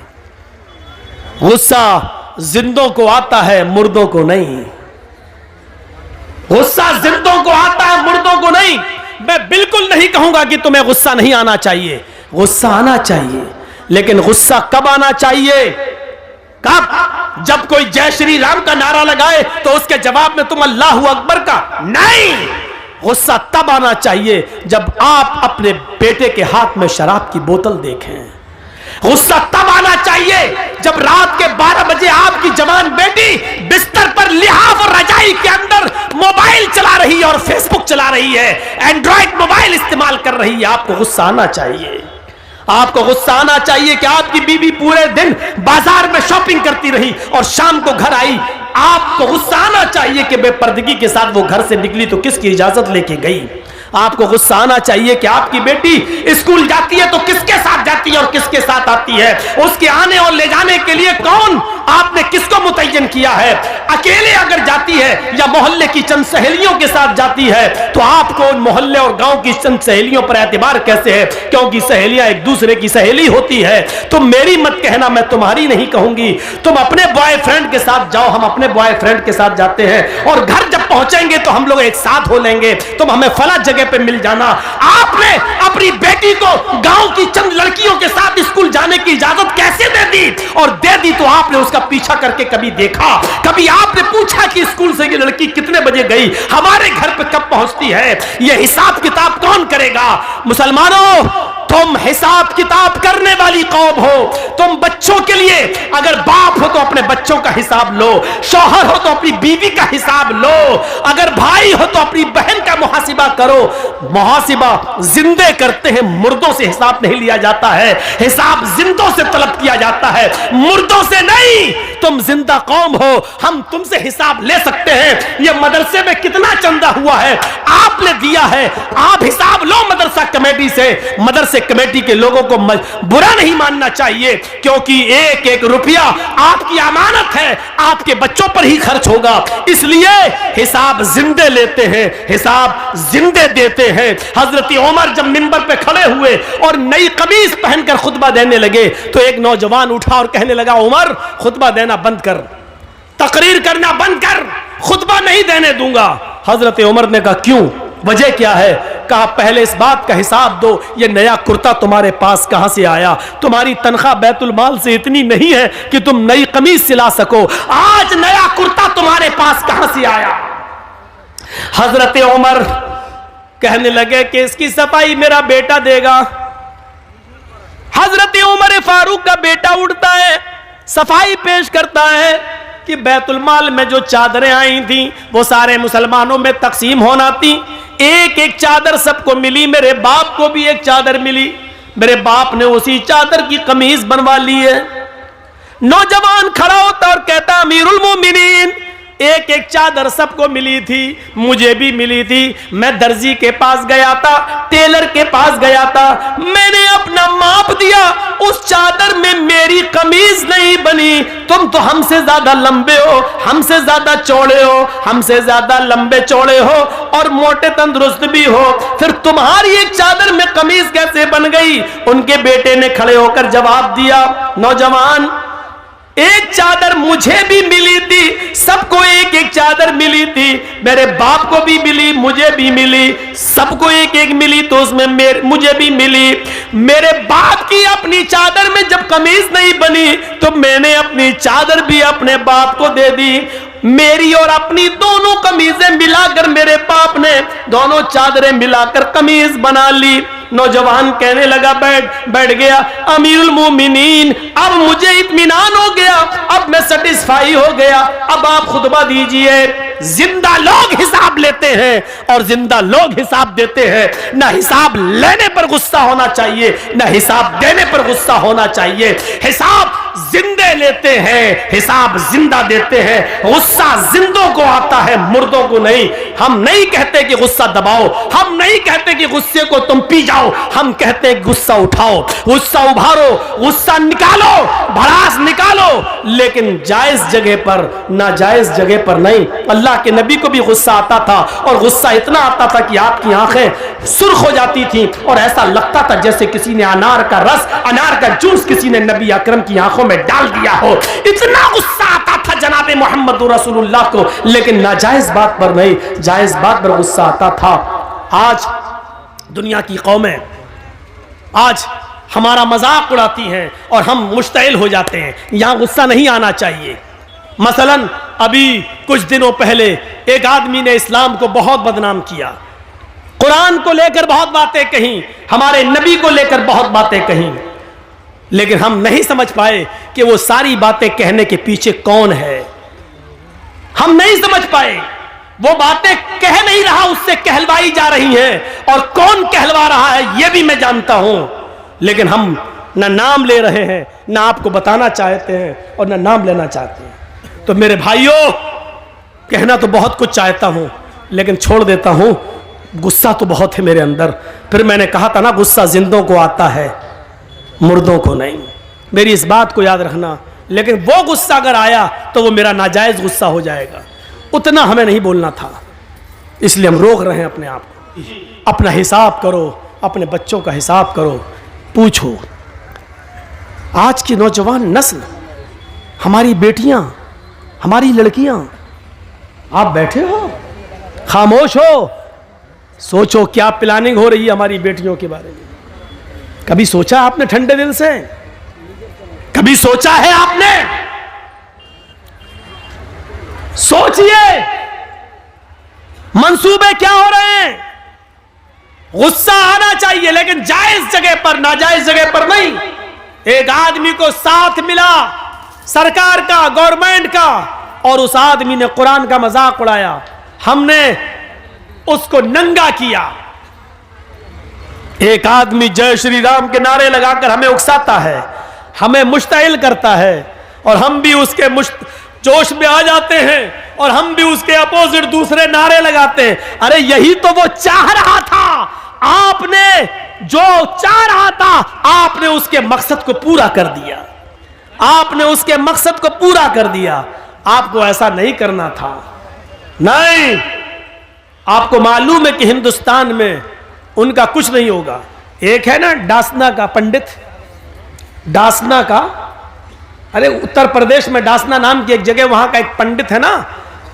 गुस्सा जिंदों को आता है, मुर्दों को नहीं। गुस्सा जिंदों को आता है, मुर्दों को नहीं। मैं बिल्कुल नहीं कहूंगा कि तुम्हें गुस्सा नहीं आना चाहिए, गुस्सा आना चाहिए, लेकिन गुस्सा कब आना चाहिए? कब? जब कोई जय श्री राम का नारा लगाए तो उसके जवाब में तुम अल्लाहू अकबर का नहीं। गुस्सा तब आना चाहिए जब आप अपने बेटे के हाथ में शराब की बोतल देखें। गुस्सा तब आना चाहिए जब रात के 12 बजे आपकी जवान बेटी बिस्तर पर लिहाफ और रजाई के अंदर मोबाइल चला रही है और फेसबुक चला रही है, एंड्रॉइड मोबाइल इस्तेमाल कर रही है। आपको गुस्सा आना चाहिए। आपको गुस्सा आना चाहिए कि आपकी बीवी पूरे दिन बाजार में शॉपिंग करती रही और शाम को घर आई। आपको गुस्सा आना चाहिए कि बेपर्दगी के साथ वो घर से निकली तो किसकी इजाजत लेके गई। आपको गुस्सा आना चाहिए कि आपकी बेटी स्कूल जाती है तो किसके साथ जाती है और किसके साथ आती है। उसके आने और ले जाने के लिए कौन, आपने किसको मुतय्यन किया है। अकेले अगर जाती है या मोहल्ले की चंद सहेलियों के साथ जाती है तो आपको उन मोहल्ले और गांव की चंद सहेलियों पर एतबार कैसे है? क्योंकि सहेलियां एक दूसरे की सहेली होती है। तुम मेरी मत कहना, मैं तुम्हारी नहीं कहूंगी। तुम अपने बॉयफ्रेंड के साथ जाओ, हम अपने बॉयफ्रेंड के साथ जाते हैं और घर जब पहुंचेंगे तो हम लोग एक साथ हो लेंगे, तुम हमें फला जगह पे मिल जाना। आपने अपनी बेटी को गांव की चंद लड़कियों के साथ स्कूल जाने की इजाजत कैसे दे दी? और दे दी तो आपने उसका पीछा करके कभी देखा? कभी आपने पूछा कि स्कूल से ये लड़की कितने बजे गई, हमारे घर पे कब पहुंचती है? ये हिसाब किताब कौन करेगा? मुसलमानों, तुम हिसाब किताब करने वाली कौम हो। तुम बच्चों के लिए अगर बाप हो तो अपने बच्चों का हिसाब लो, शौहर हो तो अपनी बीवी का हिसाब लो, अगर भाई हो तो अपनी बहन का मुहासिबा करो। मुहासिबा जिंदे करते हैं, मुर्दों से हिसाब नहीं लिया जाता है। हिसाब जिंदों से तलब किया जाता है, मुर्दों से नहीं। तुम जिंदा कौम हो, हम तुमसे हिसाब ले सकते हैं। ये मदरसे में कितना चंदा हुआ है आपने दिया है, आप हिसाब लो मदरसा कमेटी से। मदरसे कमेटी के लोगों को बुरा नहीं मानना चाहिए, क्योंकि एक एक रुपया आपकी अमानत है, आपके बच्चों पर ही खर्च होगा। इसलिए हिसाब जिंदे लेते हैं, हिसाब जिंदे देते हैं। हजरत उमर जब मिंबर पे खड़े हुए और नई कमीज पहनकर खुतबा देने लगे तो एक नौजवान उठा और कहने लगा, उमर खुतबा देना बंद कर, तकरीर करना बंद कर, खुतबा नहीं देने दूंगा। हजरत उमर ने कहा, क्यों, वजह क्या है? कहा, पहले इस बात का हिसाब दो, ये नया कुर्ता तुम्हारे पास कहां से आया? तुम्हारी तनख्वाह बैतुल माल से इतनी नहीं है कि तुम नई कमीज सिला सको, आज नया कुर्ता तुम्हारे पास कहां से आया? हजरत उमर कहने लगे कि इसकी सफाई मेरा बेटा देगा। हजरत उमर फारूक का बेटा उठता है, सफाई पेश करता है कि बैतुल माल में जो चादरें आई थी वो सारे मुसलमानों में तकसीम होना थी। एक एक चादर सबको मिली, मेरे बाप को भी एक चादर मिली, मेरे बाप ने उसी चादर की कमीज बनवा ली है। नौजवान खड़ा होता और कहता, अमीरुल मोमिनीन, एक एक चादर सबको मिली थी, मुझे भी मिली थी। मैं दर्जी के पास गया था, टेलर के पास गया था, मैंने अपना माप दिया, उस चादर में मेरी कमीज नहीं बनी। तुम तो हमसे ज्यादा लंबे हो, हमसे ज्यादा चौड़े हो, हमसे ज्यादा लंबे चौड़े हो और मोटे तंदुरुस्त भी हो, फिर तुम्हारी एक चादर में कमीज कैसे बन गई? उनके बेटे ने खड़े होकर जवाब दिया, नौजवान, एक चादर मुझे भी मिली थी, सबको एक एक चादर मिली थी, मेरे बाप को भी मिली, मुझे भी मिली, सबको एक एक मिली तो उसमें मुझे भी मिली। मेरे बाप की अपनी चादर में जब कमीज नहीं बनी तो मैंने अपनी चादर भी अपने बाप को दे दी। मेरी और अपनी दोनों कमीजें मिलाकर मेरे बाप ने दोनों चादरें मिलाकर कमीज बना ली। नौजवान कहने लगा, बैठ गया, अमीरुल मोमिनीन, अब मुझे इत्मीनान हो गया, अब मैं सेटिस्फाई हो गया, अब आप खुतबा दीजिए। जिंदा लोग हिसाब लेते हैं और जिंदा लोग हिसाब देते हैं। ना हिसाब लेने पर गुस्सा होना चाहिए, ना हिसाब देने पर गुस्सा होना चाहिए। हिसाब जिंदे लेते हैं, हिसाब जिंदा देते हैं। गुस्सा जिंदों को आता है, मुर्दों को नहीं। हम नहीं कहते कि गुस्सा दबाओ, हम नहीं कहते कि गुस्से को तुम पी जाओ, हम कहते हैं गुस्सा उठाओ, गुस्सा उभारो, गुस्सा निकालो, भड़ास निकालो, लेकिन जायज जगह पर, नाजायज जगह पर नहीं। अल्लाह के नबी को भी गुस्सा आता था और गुस्सा इतना आता था कि आपकी आंखें सुर्ख हो जाती थी और ऐसा लगता था जैसे किसी ने अनार का रस, अनार का जूस किसी ने नबी अकरम की आंखों में डाल दिया हो। इतना गुस्सा आता था जनाबे मोहम्मद रसूलुल्लाह को, लेकिन नाजायज बात पर नहीं, जायज बात पर गुस्सा आता था। आज दुनिया की कौमें आज हमारा मजाक उड़ाती हैं और हम मुश्तइल हो जाते हैं। यहां गुस्सा नहीं आना चाहिए। मसलन अभी कुछ दिनों पहले एक आदमी ने इस्लाम को बहुत बदनाम किया, कुरान को लेकर बहुत बातें कहीं, हमारे नबी को लेकर बहुत बातें कहीं, लेकिन हम नहीं समझ पाए कि वो सारी बातें कहने के पीछे कौन है। हम नहीं समझ पाए, वो बातें कह नहीं रहा, उससे कहलवाई जा रही हैं, और कौन कहलवा रहा है ये भी मैं जानता हूं, लेकिन हम न नाम ले रहे हैं, न आपको बताना चाहते हैं और न नाम लेना चाहते हैं। तो मेरे भाइयों, कहना तो बहुत कुछ चाहता हूं, लेकिन छोड़ देता हूं। गुस्सा तो बहुत है मेरे अंदर। फिर मैंने कहा था ना, गुस्सा जिंदों को आता है, मुर्दों को नहीं। मेरी इस बात को याद रखना। लेकिन वो गुस्सा अगर आया तो वो मेरा नाजायज गुस्सा हो जाएगा। उतना हमें नहीं बोलना था, इसलिए हम रोक रहे हैं अपने आप को। अपना हिसाब करो, अपने बच्चों का हिसाब करो। पूछो, आज की नौजवान नस्ल, हमारी बेटियां, हमारी लड़कियां, आप बैठे हो, खामोश हो, सोचो क्या प्लानिंग हो रही है हमारी बेटियों के बारे में। कभी सोचा आपने ठंडे दिल से? कभी सोचा है आपने? सोचिए, मंसूबे क्या हो रहे हैं। गुस्सा आना चाहिए, लेकिन जायज जगह पर, नाजायज जगह पर नहीं। एक आदमी को साथ मिला सरकार का, गवर्नमेंट का, और उस आदमी ने कुरान का मजाक उड़ाया, हमने उसको नंगा किया। एक आदमी जय श्री राम के नारे लगाकर हमें उकसाता है, हमें मुश्तइल करता है, और हम भी उसके जोश में आ जाते हैं, और हम भी उसके अपोजिट दूसरे नारे लगाते हैं। अरे यही तो वो चाह रहा था, आपने जो चाह रहा था, आपने उसके मकसद को पूरा कर दिया। आपने उसके मकसद को पूरा कर दिया। आपको ऐसा नहीं करना था। नहीं, आपको मालूम है कि हिंदुस्तान में उनका कुछ नहीं होगा। एक है ना डासना का पंडित, डासना का, अरे उत्तर प्रदेश में डासना नाम की एक जगह, वहां का एक पंडित है ना,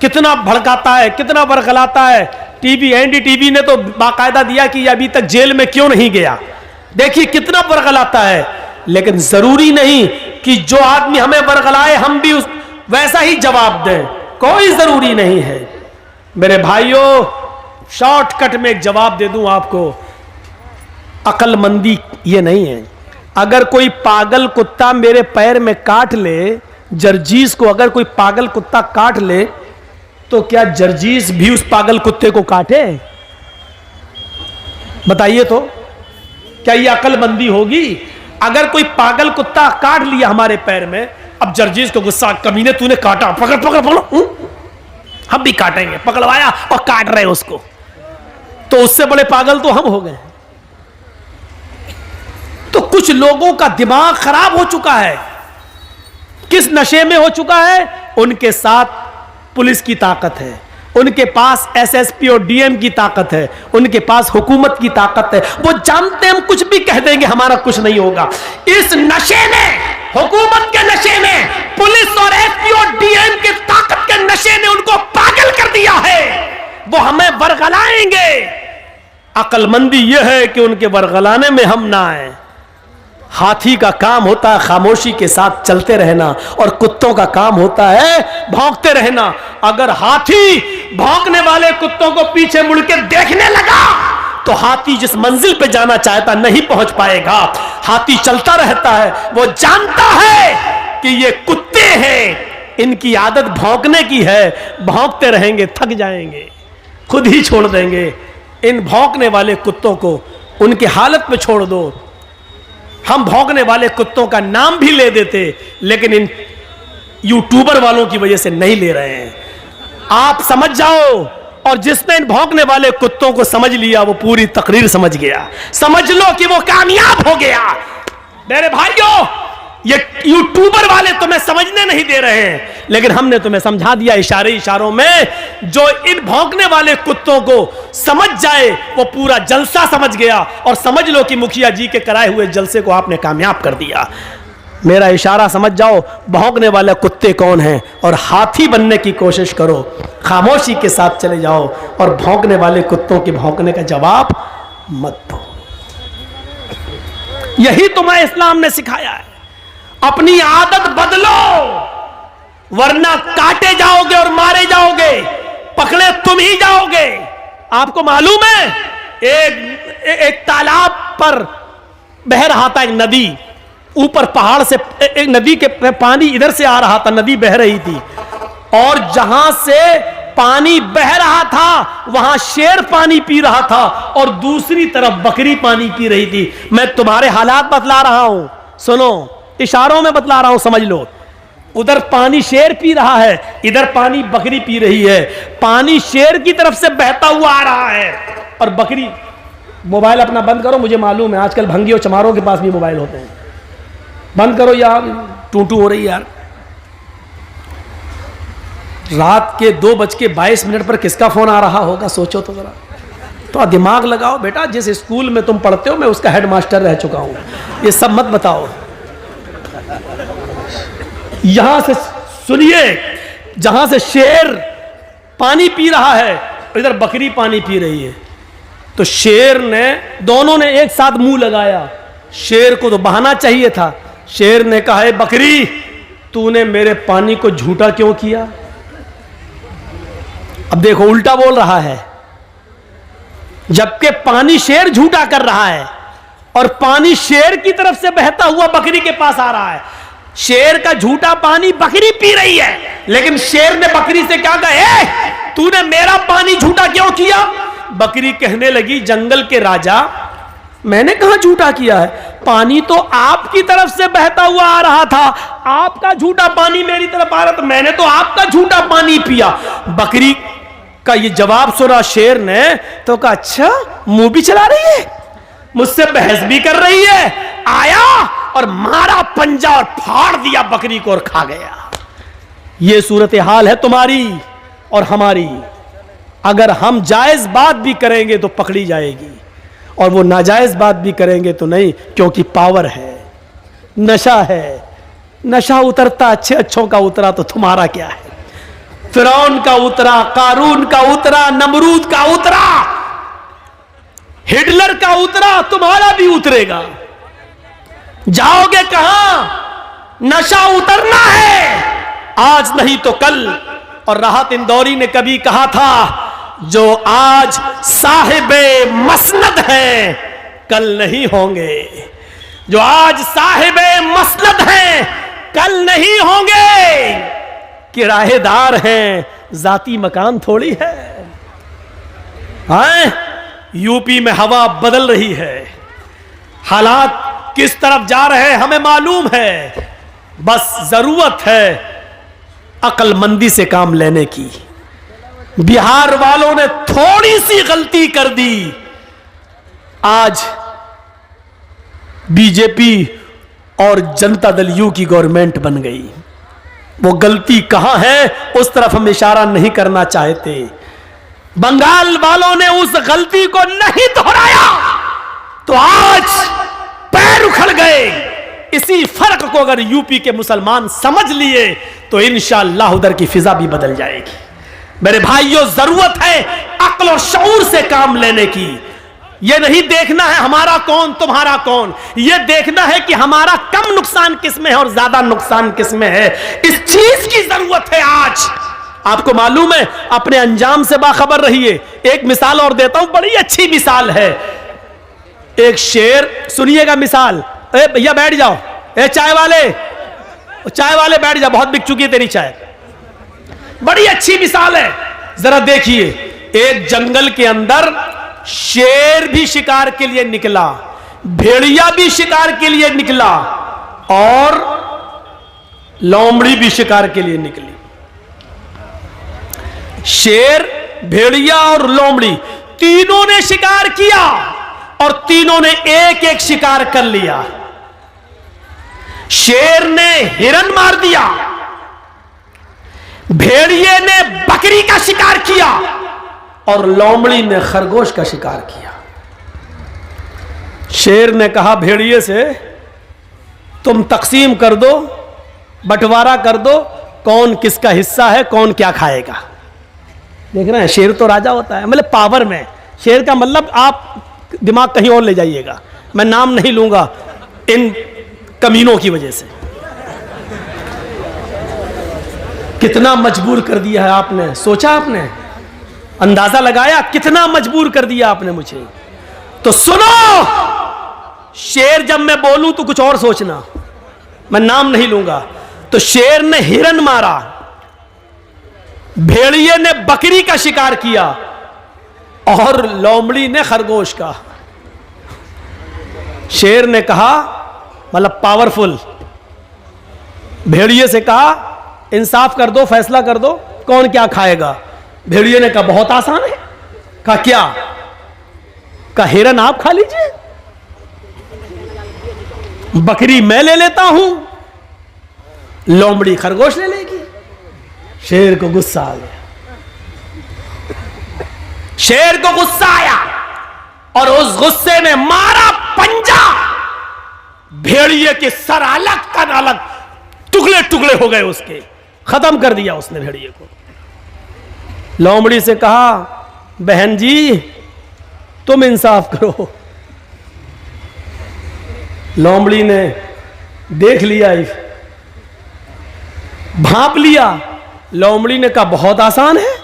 कितना भड़काता है, कितना बरगलाता है। टीवी, एनडीटीवी ने तो बाकायदा दिया कि अभी तक जेल में क्यों नहीं गया। देखिए कितना बरगलाता है। लेकिन जरूरी नहीं कि जो आदमी हमें बरगलाए हम भी उस वैसा ही जवाब दें, कोई जरूरी नहीं है। मेरे भाइयों, शॉर्टकट में एक जवाब दे दूं आपको, अक्लमंदी ये नहीं है। अगर कोई पागल कुत्ता मेरे पैर में काट ले, जर्जीस को अगर कोई पागल कुत्ता काट ले, तो क्या जर्जीस भी उस पागल कुत्ते को काटे? बताइए तो, क्या ये अक्लमंदी होगी? अगर कोई पागल कुत्ता काट लिया हमारे पैर में, अब जर्जीस को गुस्सा, कमीने तूने काटा, पकड़ पकड़ पकड़ो, हम भी काटेंगे, पकड़वाया और काट रहे उसको, तो उससे बड़े पागल तो हम हो गए। तो कुछ लोगों का दिमाग खराब हो चुका है। किस नशे में हो चुका है? उनके साथ पुलिस की ताकत है, उनके पास एसएसपी और डीएम की ताकत है, उनके पास हुकूमत की ताकत है। वो जानते हैं हम कुछ भी कह देंगे हमारा कुछ नहीं होगा। इस नशे में, हुकूमत के नशे में, पुलिस और एसपी और डीएम की ताकत के नशे ने उनको पागल कर दिया है। वो हमें बरगलाएंगे। अक्लमंदी यह है कि उनके बरगलाने में हम ना आए। हाथी का काम होता है खामोशी के साथ चलते रहना, और कुत्तों का काम होता है भौंकते रहना। अगर हाथी भौंकने वाले कुत्तों को पीछे मुड़ के देखने लगा, तो हाथी जिस मंजिल पे जाना चाहता नहीं पहुंच पाएगा। हाथी चलता रहता है, वो जानता है कि ये कुत्ते हैं, इनकी आदत भौंकने की है, भौंकते रहेंगे, थक जाएंगे, खुद ही छोड़ देंगे। इन भौंकने वाले कुत्तों को उनकी हालत में छोड़ दो। हम भौंकने वाले कुत्तों का नाम भी ले देते, लेकिन इन यूट्यूबर वालों की वजह से नहीं ले रहे हैं। आप समझ जाओ, और जिसने इन भौंकने वाले कुत्तों को समझ लिया, वो पूरी तकरीर समझ गया। समझ लो कि वो कामयाब हो गया। मेरे भाइयों, ये यूट्यूबर वाले तुम्हें समझने नहीं दे रहे हैं, लेकिन हमने तुम्हें समझा दिया इशारों में। जो इन भौंकने वाले कुत्तों को समझ जाए, वो पूरा जलसा समझ गया। और समझ लो कि मुखिया जी के कराए हुए जलसे को आपने कामयाब कर दिया। मेरा इशारा समझ जाओ, भौंकने वाले कुत्ते कौन हैं, और हाथी बनने की कोशिश करो। खामोशी के साथ चले जाओ और भौंकने वाले कुत्तों के भौंकने का जवाब मत दो। यही तुम्हें इस्लाम ने सिखाया है। अपनी आदत बदलो, वरना काटे जाओगे और मारे जाओगे, पकड़े तुम ही जाओगे। आपको मालूम है, एक तालाब पर बह रहा था एक नदी, ऊपर पहाड़ से एक नदी के पानी इधर से आ रहा था, नदी बह रही थी, और जहां से पानी बह रहा था वहां शेर पानी पी रहा था और दूसरी तरफ बकरी पानी पी रही थी। मैं तुम्हारे हालात बतला रहा हूं, सुनो, इशारों में बतला रहा हूं, समझ लो। उधर पानी शेर पी रहा है, इधर पानी बकरी पी रही है। पानी शेर की तरफ से बहता हुआ आ रहा है और बकरी। मोबाइल अपना बंद करो, मुझे मालूम है आजकल भंगियों चमारों के पास भी मोबाइल होते हैं। बंद करो यार, टूटू हो रही यार। रात के 2:22 पर किसका फोन आ रहा होगा, सोचो तो जरा। तो दिमाग लगाओ बेटा, जिस स्कूल में तुम पढ़ते हो मैं उसका हेडमास्टर रह चुका हूं, ये सब मत बताओ। यहां से सुनिए, जहां से शेर पानी पी रहा है, इधर बकरी पानी पी रही है। तो शेर ने, दोनों ने एक साथ मुंह लगाया। शेर को तो बहाना चाहिए था। शेर ने कहा, है बकरी, तूने मेरे पानी को झूठा क्यों किया? अब देखो, उल्टा बोल रहा है। जबकि पानी शेर झूठा कर रहा है और पानी शेर की तरफ से बहता हुआ बकरी के पास आ रहा है। शेर का झूठा पानी बकरी पी रही है, लेकिन शेर ने बकरी से क्या कहा, तूने मेरा पानी झूठा क्यों किया? बकरी कहने लगी, जंगल के राजा, मैंने कहां झूठा किया है? पानी तो आपकी तरफ से बहता हुआ आ रहा था, आपका झूठा पानी मेरी तरफ आ रहा था, मैंने तो आपका झूठा पानी पिया। बकरी का ये जवाब सुना शेर ने तो कहा, अच्छा मुंह भी चला रही है, मुझसे बहस भी कर रही है। आया और मारा पंजा और फाड़ दिया बकरी को और खा गया। ये सूरत हाल है तुम्हारी और हमारी। अगर हम जायज बात भी करेंगे तो पकड़ी जाएगी, और वो नाजायज बात भी करेंगे तो नहीं, क्योंकि पावर है, नशा है। नशा उतरता अच्छे अच्छों का उतरा तो तुम्हारा क्या है? फिरौन का उतरा, कारून का उतरा, नमरूद का उतरा, हिटलर का उतरा, तुम्हारा भी उतरेगा। जाओगे कहां? नशा उतरना है, आज नहीं तो कल। और राहत इंदौरी ने कभी कहा था, जो आज साहिबे मसनद हैं कल नहीं होंगे। जो आज साहिबे मसनद हैं कल नहीं होंगे। किराएदार हैं, जाती मकान थोड़ी है। हाँ, यूपी में हवा बदल रही है, हालात किस तरफ जा रहे हैं हमें मालूम है। बस जरूरत है अक्लमंदी से काम लेने की। बिहार वालों ने थोड़ी सी गलती कर दी, आज बीजेपी और जनता दल यू की गवर्नमेंट बन गई। वो गलती कहां है उस तरफ हम इशारा नहीं करना चाहते। बंगाल वालों ने उस गलती को नहीं दोहराया तो आज पैर उखड़ गए। इसी फर्क को अगर यूपी के मुसलमान समझ लिए तो इंशाअल्लाह उधर की फिजा भी बदल जाएगी। मेरे भाइयों, जरूरत है अक्ल और शऊर से काम लेने की। यह नहीं देखना है हमारा कौन तुम्हारा कौन, यह देखना है कि हमारा कम नुकसान किसमें है और ज्यादा नुकसान किसमें है। इस चीज की जरूरत है आज। आपको मालूम है, अपने अंजाम से बाखबर रहिए। एक मिसाल और देता हूं, बड़ी अच्छी मिसाल है। एक शेर, सुनिएगा मिसाल। ए भैया बैठ जाओ, ए चाय वाले बैठ जाओ, बहुत बिक चुकी है तेरी चाय। बड़ी अच्छी मिसाल है, जरा देखिए। एक जंगल के अंदर शेर भी शिकार के लिए निकला, भेड़िया भी शिकार के लिए निकला और लोमड़ी भी शिकार के लिए निकली। शेर, भेड़िया और लोमड़ी तीनों ने शिकार किया और तीनों ने एक एक शिकार कर लिया। शेर ने हिरन मार दिया, भेड़िए ने बकरी का शिकार किया और लोमड़ी ने खरगोश का शिकार किया। शेर ने कहा भेड़िए से, तुम तकसीम कर दो, बंटवारा कर दो, कौन किसका हिस्सा है, कौन क्या खाएगा। देख रहे हैं, शेर तो राजा होता है, मतलब पावर में। शेर का मतलब आप दिमाग कहीं और ले जाइएगा, मैं नाम नहीं लूंगा इन कमीनों की वजह से। कितना मजबूर कर दिया है आपने, सोचा आपने, अंदाजा लगाया कितना मजबूर कर दिया आपने मुझे। तो सुनो, शेर जब मैं बोलूं तो कुछ और सोचना, मैं नाम नहीं लूंगा। तो शेर ने हिरन मारा, भेड़िए ने बकरी का शिकार किया और लोमड़ी ने खरगोश का। शेर ने कहा, मतलब पावरफुल, भेड़िए से कहा इंसाफ कर दो, फैसला कर दो, कौन क्या खाएगा। भेड़िए ने कहा बहुत आसान है। कहा क्या? कहा हिरन आप खा लीजिए, बकरी मैं ले लेता हूं, लोमड़ी खरगोश ले लेगी। शेर को गुस्सा आ गया, शेर को गुस्सा आया और उस गुस्से में मारा पंजा, भेड़िए के सर अलग का अलग टुकड़े टुकड़े हो गए, उसके खत्म कर दिया उसने भेड़िए को। लोमड़ी से कहा बहन जी तुम इंसाफ करो। लोमड़ी ने देख लिया, भांप लिया। लोमड़ी ने कहा बहुत आसान है।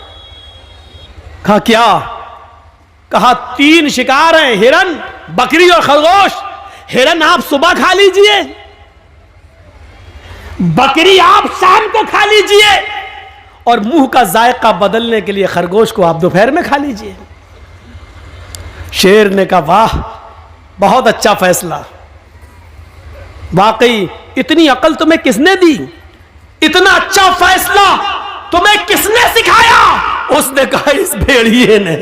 कहा क्या? कहा 3 शिकार हैं, हिरन, बकरी और खरगोश। हिरन आप सुबह खा लीजिए, बकरी आप शाम को खा लीजिए, और मुंह का जायका बदलने के लिए खरगोश को आप दोपहर में खा लीजिए। शेर ने कहा वाह, बहुत अच्छा फैसला, वाकई इतनी अकल तुम्हें किसने दी, इतना अच्छा फैसला तुम्हें किसने सिखाया? उसने कहा इस भेड़िए ने,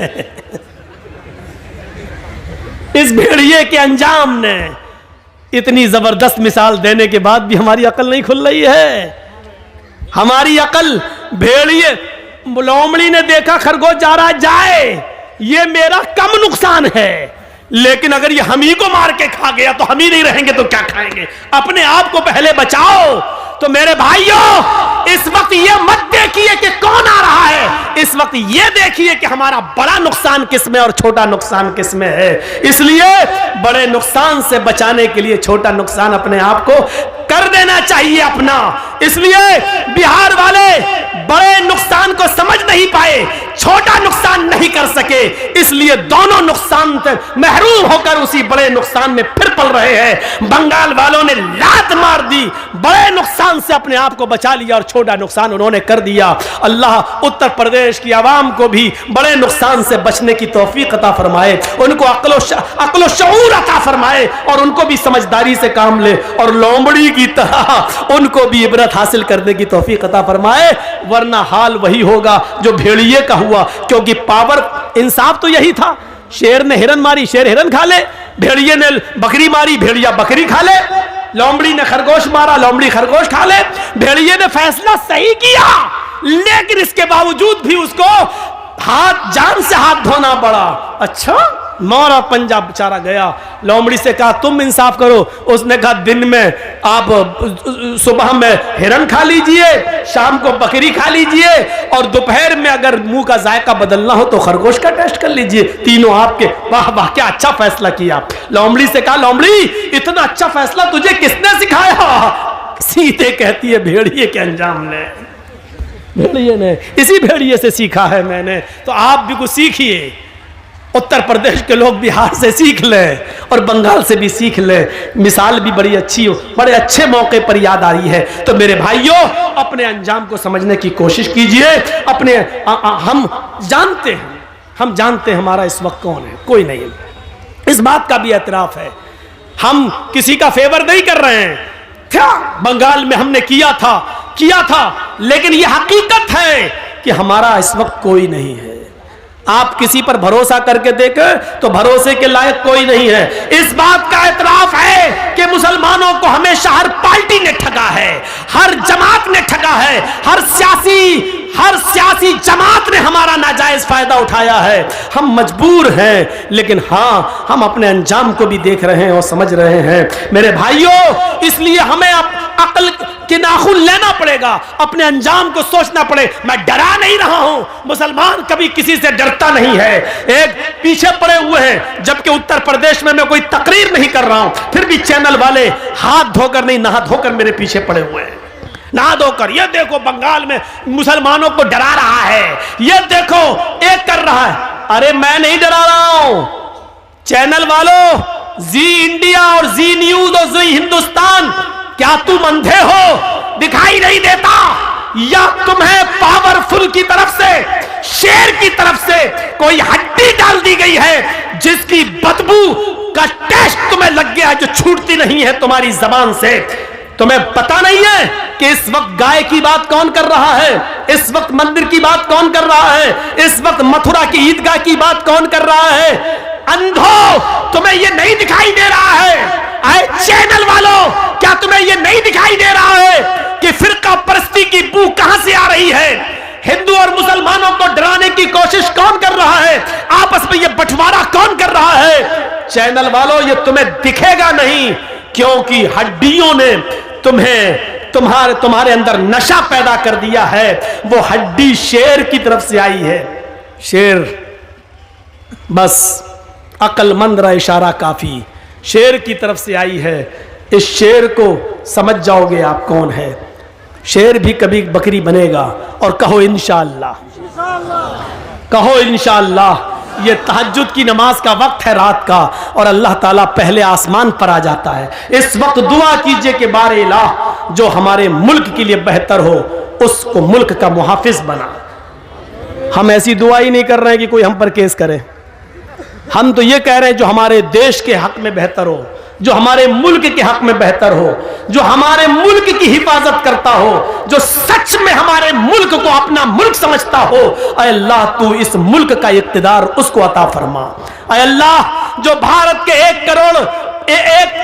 इस भेड़िए के अंजाम ने। इतनी जबरदस्त मिसाल देने के बाद भी हमारी अकल नहीं खुल रही है। हमारी अकल, भेड़िए, लोमड़ी ने देखा खरगोश जा रहा है, जाए, ये मेरा कम नुकसान है, लेकिन अगर ये हम ही को मार के खा गया तो हम ही नहीं रहेंगे तो क्या खाएंगे? अपने आप को पहले बचाओ। तो मेरे भाइयों, इस वक्त ये मत देखिए कि कौन आ रहा है, इस वक्त ये देखिए कि हमारा बड़ा नुकसान किसमें और छोटा नुकसान किसमें है। इसलिए बड़े नुकसान से बचाने के लिए छोटा नुकसान अपने आप को कर देना चाहिए अपना। इसलिए बिहार वाले बड़े नुकसान को समझ नहीं पाए, छोटा नुकसान नहीं कर सके, इसलिए दोनों नुकसान से महरूम होकर उसी बड़े नुकसान में फिर पल रहे हैं। बंगाल वालों ने लात मार दी, बड़े नुकसान से अपने आप को बचा लिया और छोटा नुकसान उन्होंने कर दिया। अल्लाह उत्तर प्रदेश की आवाम को भी बड़े नुकसान से बचने की तौफीक अता फरमाए, उनको अक्ल शऊर अता फरमाए और उनको भी समझदारी से काम ले, और लोमड़ी की तरह उनको भी इबरत हासिल करने की तौफीक अता फरमाए। वरना हाल वही होगा जो भेड़िए का हुआ, क्योंकि पावर, इंसाफ तो यही था। शेर ने हिरन मारी, शेर हिरन खा ले, भेड़िए ने बकरी मारी, भेड़िया बकरी खा ले, लोमड़ी ने खरगोश मारा, लोमड़ी खरगोश खा ले। भेड़िए ने फैसला सही किया, लेकिन इसके बावजूद भी उसको हाथ, जान से हाथ धोना पड़ा। अच्छा, मारा पंजा, बेचारा गया। लोमड़ी से कहा तुम इंसाफ करो। उसने कहा दिन में आप सुबह में हिरन खा लीजिए, शाम को बकरी खा लीजिए, और दोपहर में अगर मुंह का जायका बदलना हो तो खरगोश का टेस्ट कर लीजिए। तीनों आपके। वाह वाह, क्या अच्छा फैसला किया। लोमड़ी से कहा लोमड़ी इतना अच्छा फैसला तुझे किसने सिखाया? सीधे कहती है भेड़िए के अंजाम ने, भेड़िए ने, इसी भेड़िए से सीखा है मैंने। तो आप भी कुछ सीखिए, उत्तर प्रदेश के लोग बिहार से सीख लें और बंगाल से भी सीख लें। मिसाल भी बड़ी अच्छी हो, बड़े अच्छे मौके पर याद आ रही है। तो मेरे भाइयों, अपने अंजाम को समझने की कोशिश कीजिए। अपने हम जानते हैं हमारा इस वक्त कौन है, कोई नहीं। इस बात का भी एतराफ है, हम किसी का फेवर नहीं कर रहे हैं। क्या बंगाल में हमने किया था, लेकिन यह हकीकत है कि हमारा इस वक्त कोई नहीं है। आप किसी पर भरोसा करके देखें तो भरोसे के लायक कोई नहीं है। इस बात का एतराफ है कि मुसलमानों को हमेशा हर पार्टी ने ठगा है, हर जमात ने ठगा है, हर सियासी, हर सियासी जमात ने हमारा नाजायज फायदा उठाया है। हम मजबूर हैं, लेकिन हाँ, हम अपने अंजाम को भी देख रहे हैं और समझ रहे हैं मेरे भाइयों। इसलिए हमें अक्ल के नाखून लेना पड़ेगा, अपने अंजाम को सोचना पड़े। मैं डरा नहीं रहा हूं, मुसलमान कभी किसी से डरता नहीं है। एक पीछे पड़े हुए हैं, जबकि उत्तर प्रदेश में मैं कोई तकरीर नहीं कर रहा हूं, फिर भी चैनल वाले हाथ धोकर नहीं, नहा धोकर मेरे पीछे पड़े हुए हैं, नहा धोकर। ये देखो बंगाल में मुसलमानों को डरा रहा है, ये देखो एक कर रहा है। अरे मैं नहीं डरा रहा हूं, चैनल वालों, जी इंडिया और जी न्यूज और जी हिंदुस्तान, क्या तुम अंधे हो, दिखाई नहीं देता? या तुम्हें पावरफुल की तरफ से, शेर की तरफ से कोई हड्डी डाल दी गई है जिसकी बदबू का टेस्ट तुम्हें लग गया, जो छूटती नहीं है तुम्हारी जबान से? तुम्हें पता नहीं है कि इस वक्त गाय की बात कौन कर रहा है, इस वक्त मंदिर की बात कौन कर रहा है, इस वक्त मथुरा की ईदगाह की बात कौन कर रहा है? अंधो, तुम्हें यह नहीं दिखाई दे रहा है? आए चैनल वालों, क्या तुम्हें यह नहीं दिखाई दे रहा है कि फिरका परस्ती की बू कहां से आ रही है? हिंदू और मुसलमानों को डराने की कोशिश कौन कर रहा है? आपस में यह बंटवारा कौन कर रहा है? चैनल वालों, यह तुम्हें दिखेगा नहीं, क्योंकि हड्डियों ने तुम्हारे अंदर नशा पैदा कर दिया है। वो हड्डी शेर की तरफ से आई है। शेर, बस अक्लमंद रहा इशारा काफी, शेर की तरफ से आई है। इस शेर को समझ जाओगे आप कौन है। शेर भी कभी बकरी बनेगा। और कहो इंशाअल्लाह, कहो इंशाअल्लाह। ये तहज्जुद की नमाज का वक्त है रात का, और अल्लाह ताला पहले आसमान पर आ जाता है। इस वक्त दुआ कीजिए कि बारे इलाह, जो हमारे मुल्क के लिए बेहतर हो उसको मुल्क का मुहाफिज बना। हम ऐसी दुआ ही नहीं कर रहे हैं कि कोई हम पर केस करे। हम तो ये कह रहे हैं जो हमारे देश के हक में बेहतर हो, जो हमारे मुल्क के हक में बेहतर हो, जो हमारे मुल्क की हिफाजत करता हो, जो सच में हमारे मुल्क को अपना मुल्क समझता हो। ऐ अल्लाह, तू इस मुल्क का इक्तिदार उसको अता फरमा। ऐ अल्लाह, जो भारत के 1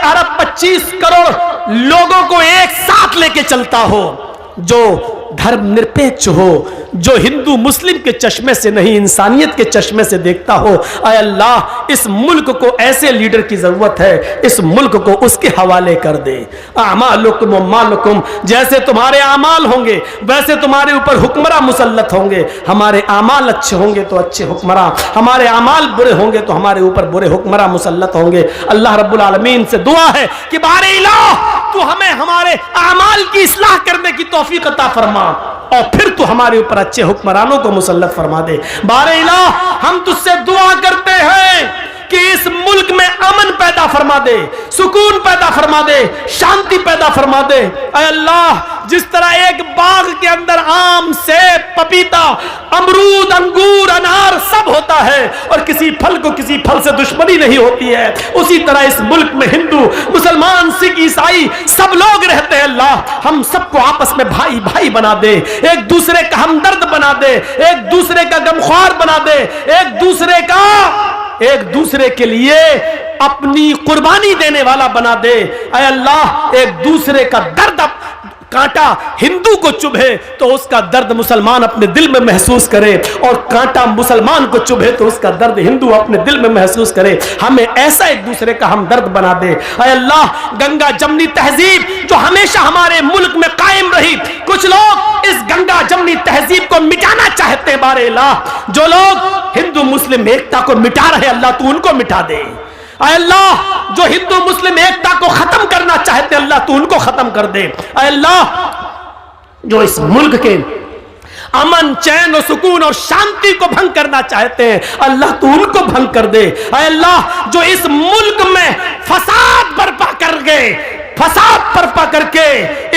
अरब 25 करोड़ लोगों को एक साथ लेके चलता हो, जो धर्मनिरपेक्ष हो, जो हिंदू मुस्लिम के चश्मे से नहीं इंसानियत के चश्मे से देखता हो। ऐ अल्लाह, इस मुल्क को ऐसे लीडर की जरूरत है, इस मुल्क को उसके हवाले कर दे। आमालुकुम व मालुकुम, जैसे तुम्हारे आमाल होंगे वैसे तुम्हारे ऊपर हुक्मरान मुसल्लत होंगे। हमारे आमाल अच्छे होंगे तो अच्छे हुक्मरान, हमारे आमाल बुरे होंगे तो हमारे ऊपर बुरे हुक्मरान मुसल्लत होंगे। अल्लाह रब्बुल आलमीन से दुआ है कि बारे इलाह, तू हमें हमारे आमाल की इस्लाह करने की तौफीक अता फरमा, और फिर तू हमारे ऊपर अच्छे हुक्मरानों को मुसल्लत फरमा दे। बारे इलाह, हम तुझसे दुआ करते हैं कि इस मुल्क में अमन पैदा फरमा दे, सुकून पैदा फरमा दे, शांति पैदा फरमा दे। ऐ अल्लाह, जिस तरह एक बाग के अंदर आम, सेब, पपीता, अमरूद, अंगूर, अनार सब होता है और किसी फल को किसी फल से दुश्मनी नहीं होती है, उसी तरह इस मुल्क में हिंदू, मुसलमान, सिख, ईसाई सब लोग रहते हैं। अल्लाह, हम सबको आपस में भाई भाई बना दे, एक दूसरे का हमदर्द बना दे, एक दूसरे का गमख्वार बना दे, एक दूसरे के लिए अपनी कुर्बानी देने वाला बना दे। ऐ अल्लाह, एक दूसरे का दर्द कांटा हिंदू को चुभे तो उसका दर्द मुसलमान अपने दिल में महसूस करे, और कांटा मुसलमान को चुभे तो उसका दर्द हिंदू अपने दिल में महसूस करे। हमें ऐसा एक दूसरे का हमदर्द बना दे। ऐ अल्लाह, गंगा जमनी तहजीब जो हमेशा हमारे मुल्क में कायम रही, कुछ लोग इस गंगा जमनी तहजीब को मिटाना चाहते हैं। बारे इलाह, जो लोग हिंदू मुस्लिम एकता को मिटा रहे, अल्लाह तू उनको मिटा दे। ऐ अल्लाह, जो हिंदू मुस्लिम एकता को खत्म करना चाहते, अल्लाह तू उनको खत्म कर दे। ऐ अल्लाह, जो इस मुल्क के अमन, चैन और सुकून और शांति को भंग करना चाहते हैं, अल्लाह तू उनको भंग कर दे। ऐ अल्लाह, जो इस मुल्क में फसाद बर्पा करके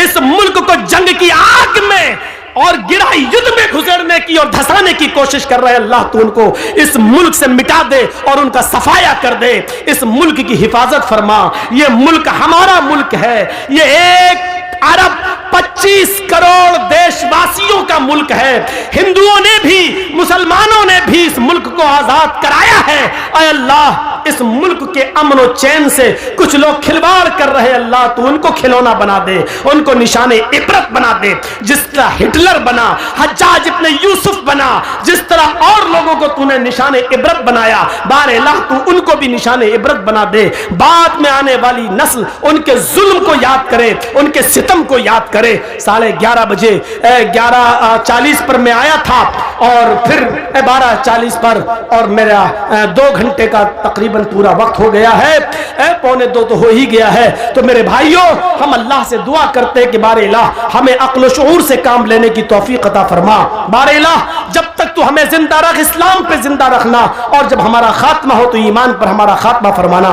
इस मुल्क को जंग की आग में और गिरा युद्ध में घुसरने की और धसाने की कोशिश कर रहे हैं, अल्लाह तू उनको इस मुल्क से मिटा दे और उनका सफाया कर दे। इस मुल्क की हिफाजत फरमा। ये मुल्क हमारा मुल्क है, ये 1 अरब 25 करोड़ देशवासियों का मुल्क है। हिंदुओं ने भी, मुसलमानों ने भी इस मुल्क को आजाद कराया है। ऐ अल्लाह, इस मुल्क के अमन और चैन से कुछ लोग खिलवाड़ कर रहे, अल्लाह तू उनको खिलौना बना दे, उनको निशाने इबरत बना दे। जिस तरह हिटलर बना, हज्जाज इब्ने यूसुफ बना, जिस तरह और लोगों को तूने निशाने इबरत बनाया, बार अल्लाह तू उनको भी निशाने इबरत बना दे। बाद में आने वाली नस्ल उनके जुल्म को याद करे, उनके सितम को याद करे। 11:30 बजे 11:40 पर मैं आया था और फिर 12:40 पर, और मेरा 2 घंटे का तकरीबन पूरा वक्त हो गया है, 1:45 तो हो ही गया है। तो मेरे भाइयों, हम अल्लाह से दुआ करते हैं कि बारे इलाह हमें अक्ल शऊर से काम लेने की तौफीक अता फरमा। बारे इलाह जब तक तू हमें जिंदा रख, इस्लाम पे जिंदा रखना, और जब हमारा खात्मा हो तो ईमान पर हमारा खात्मा फरमाना।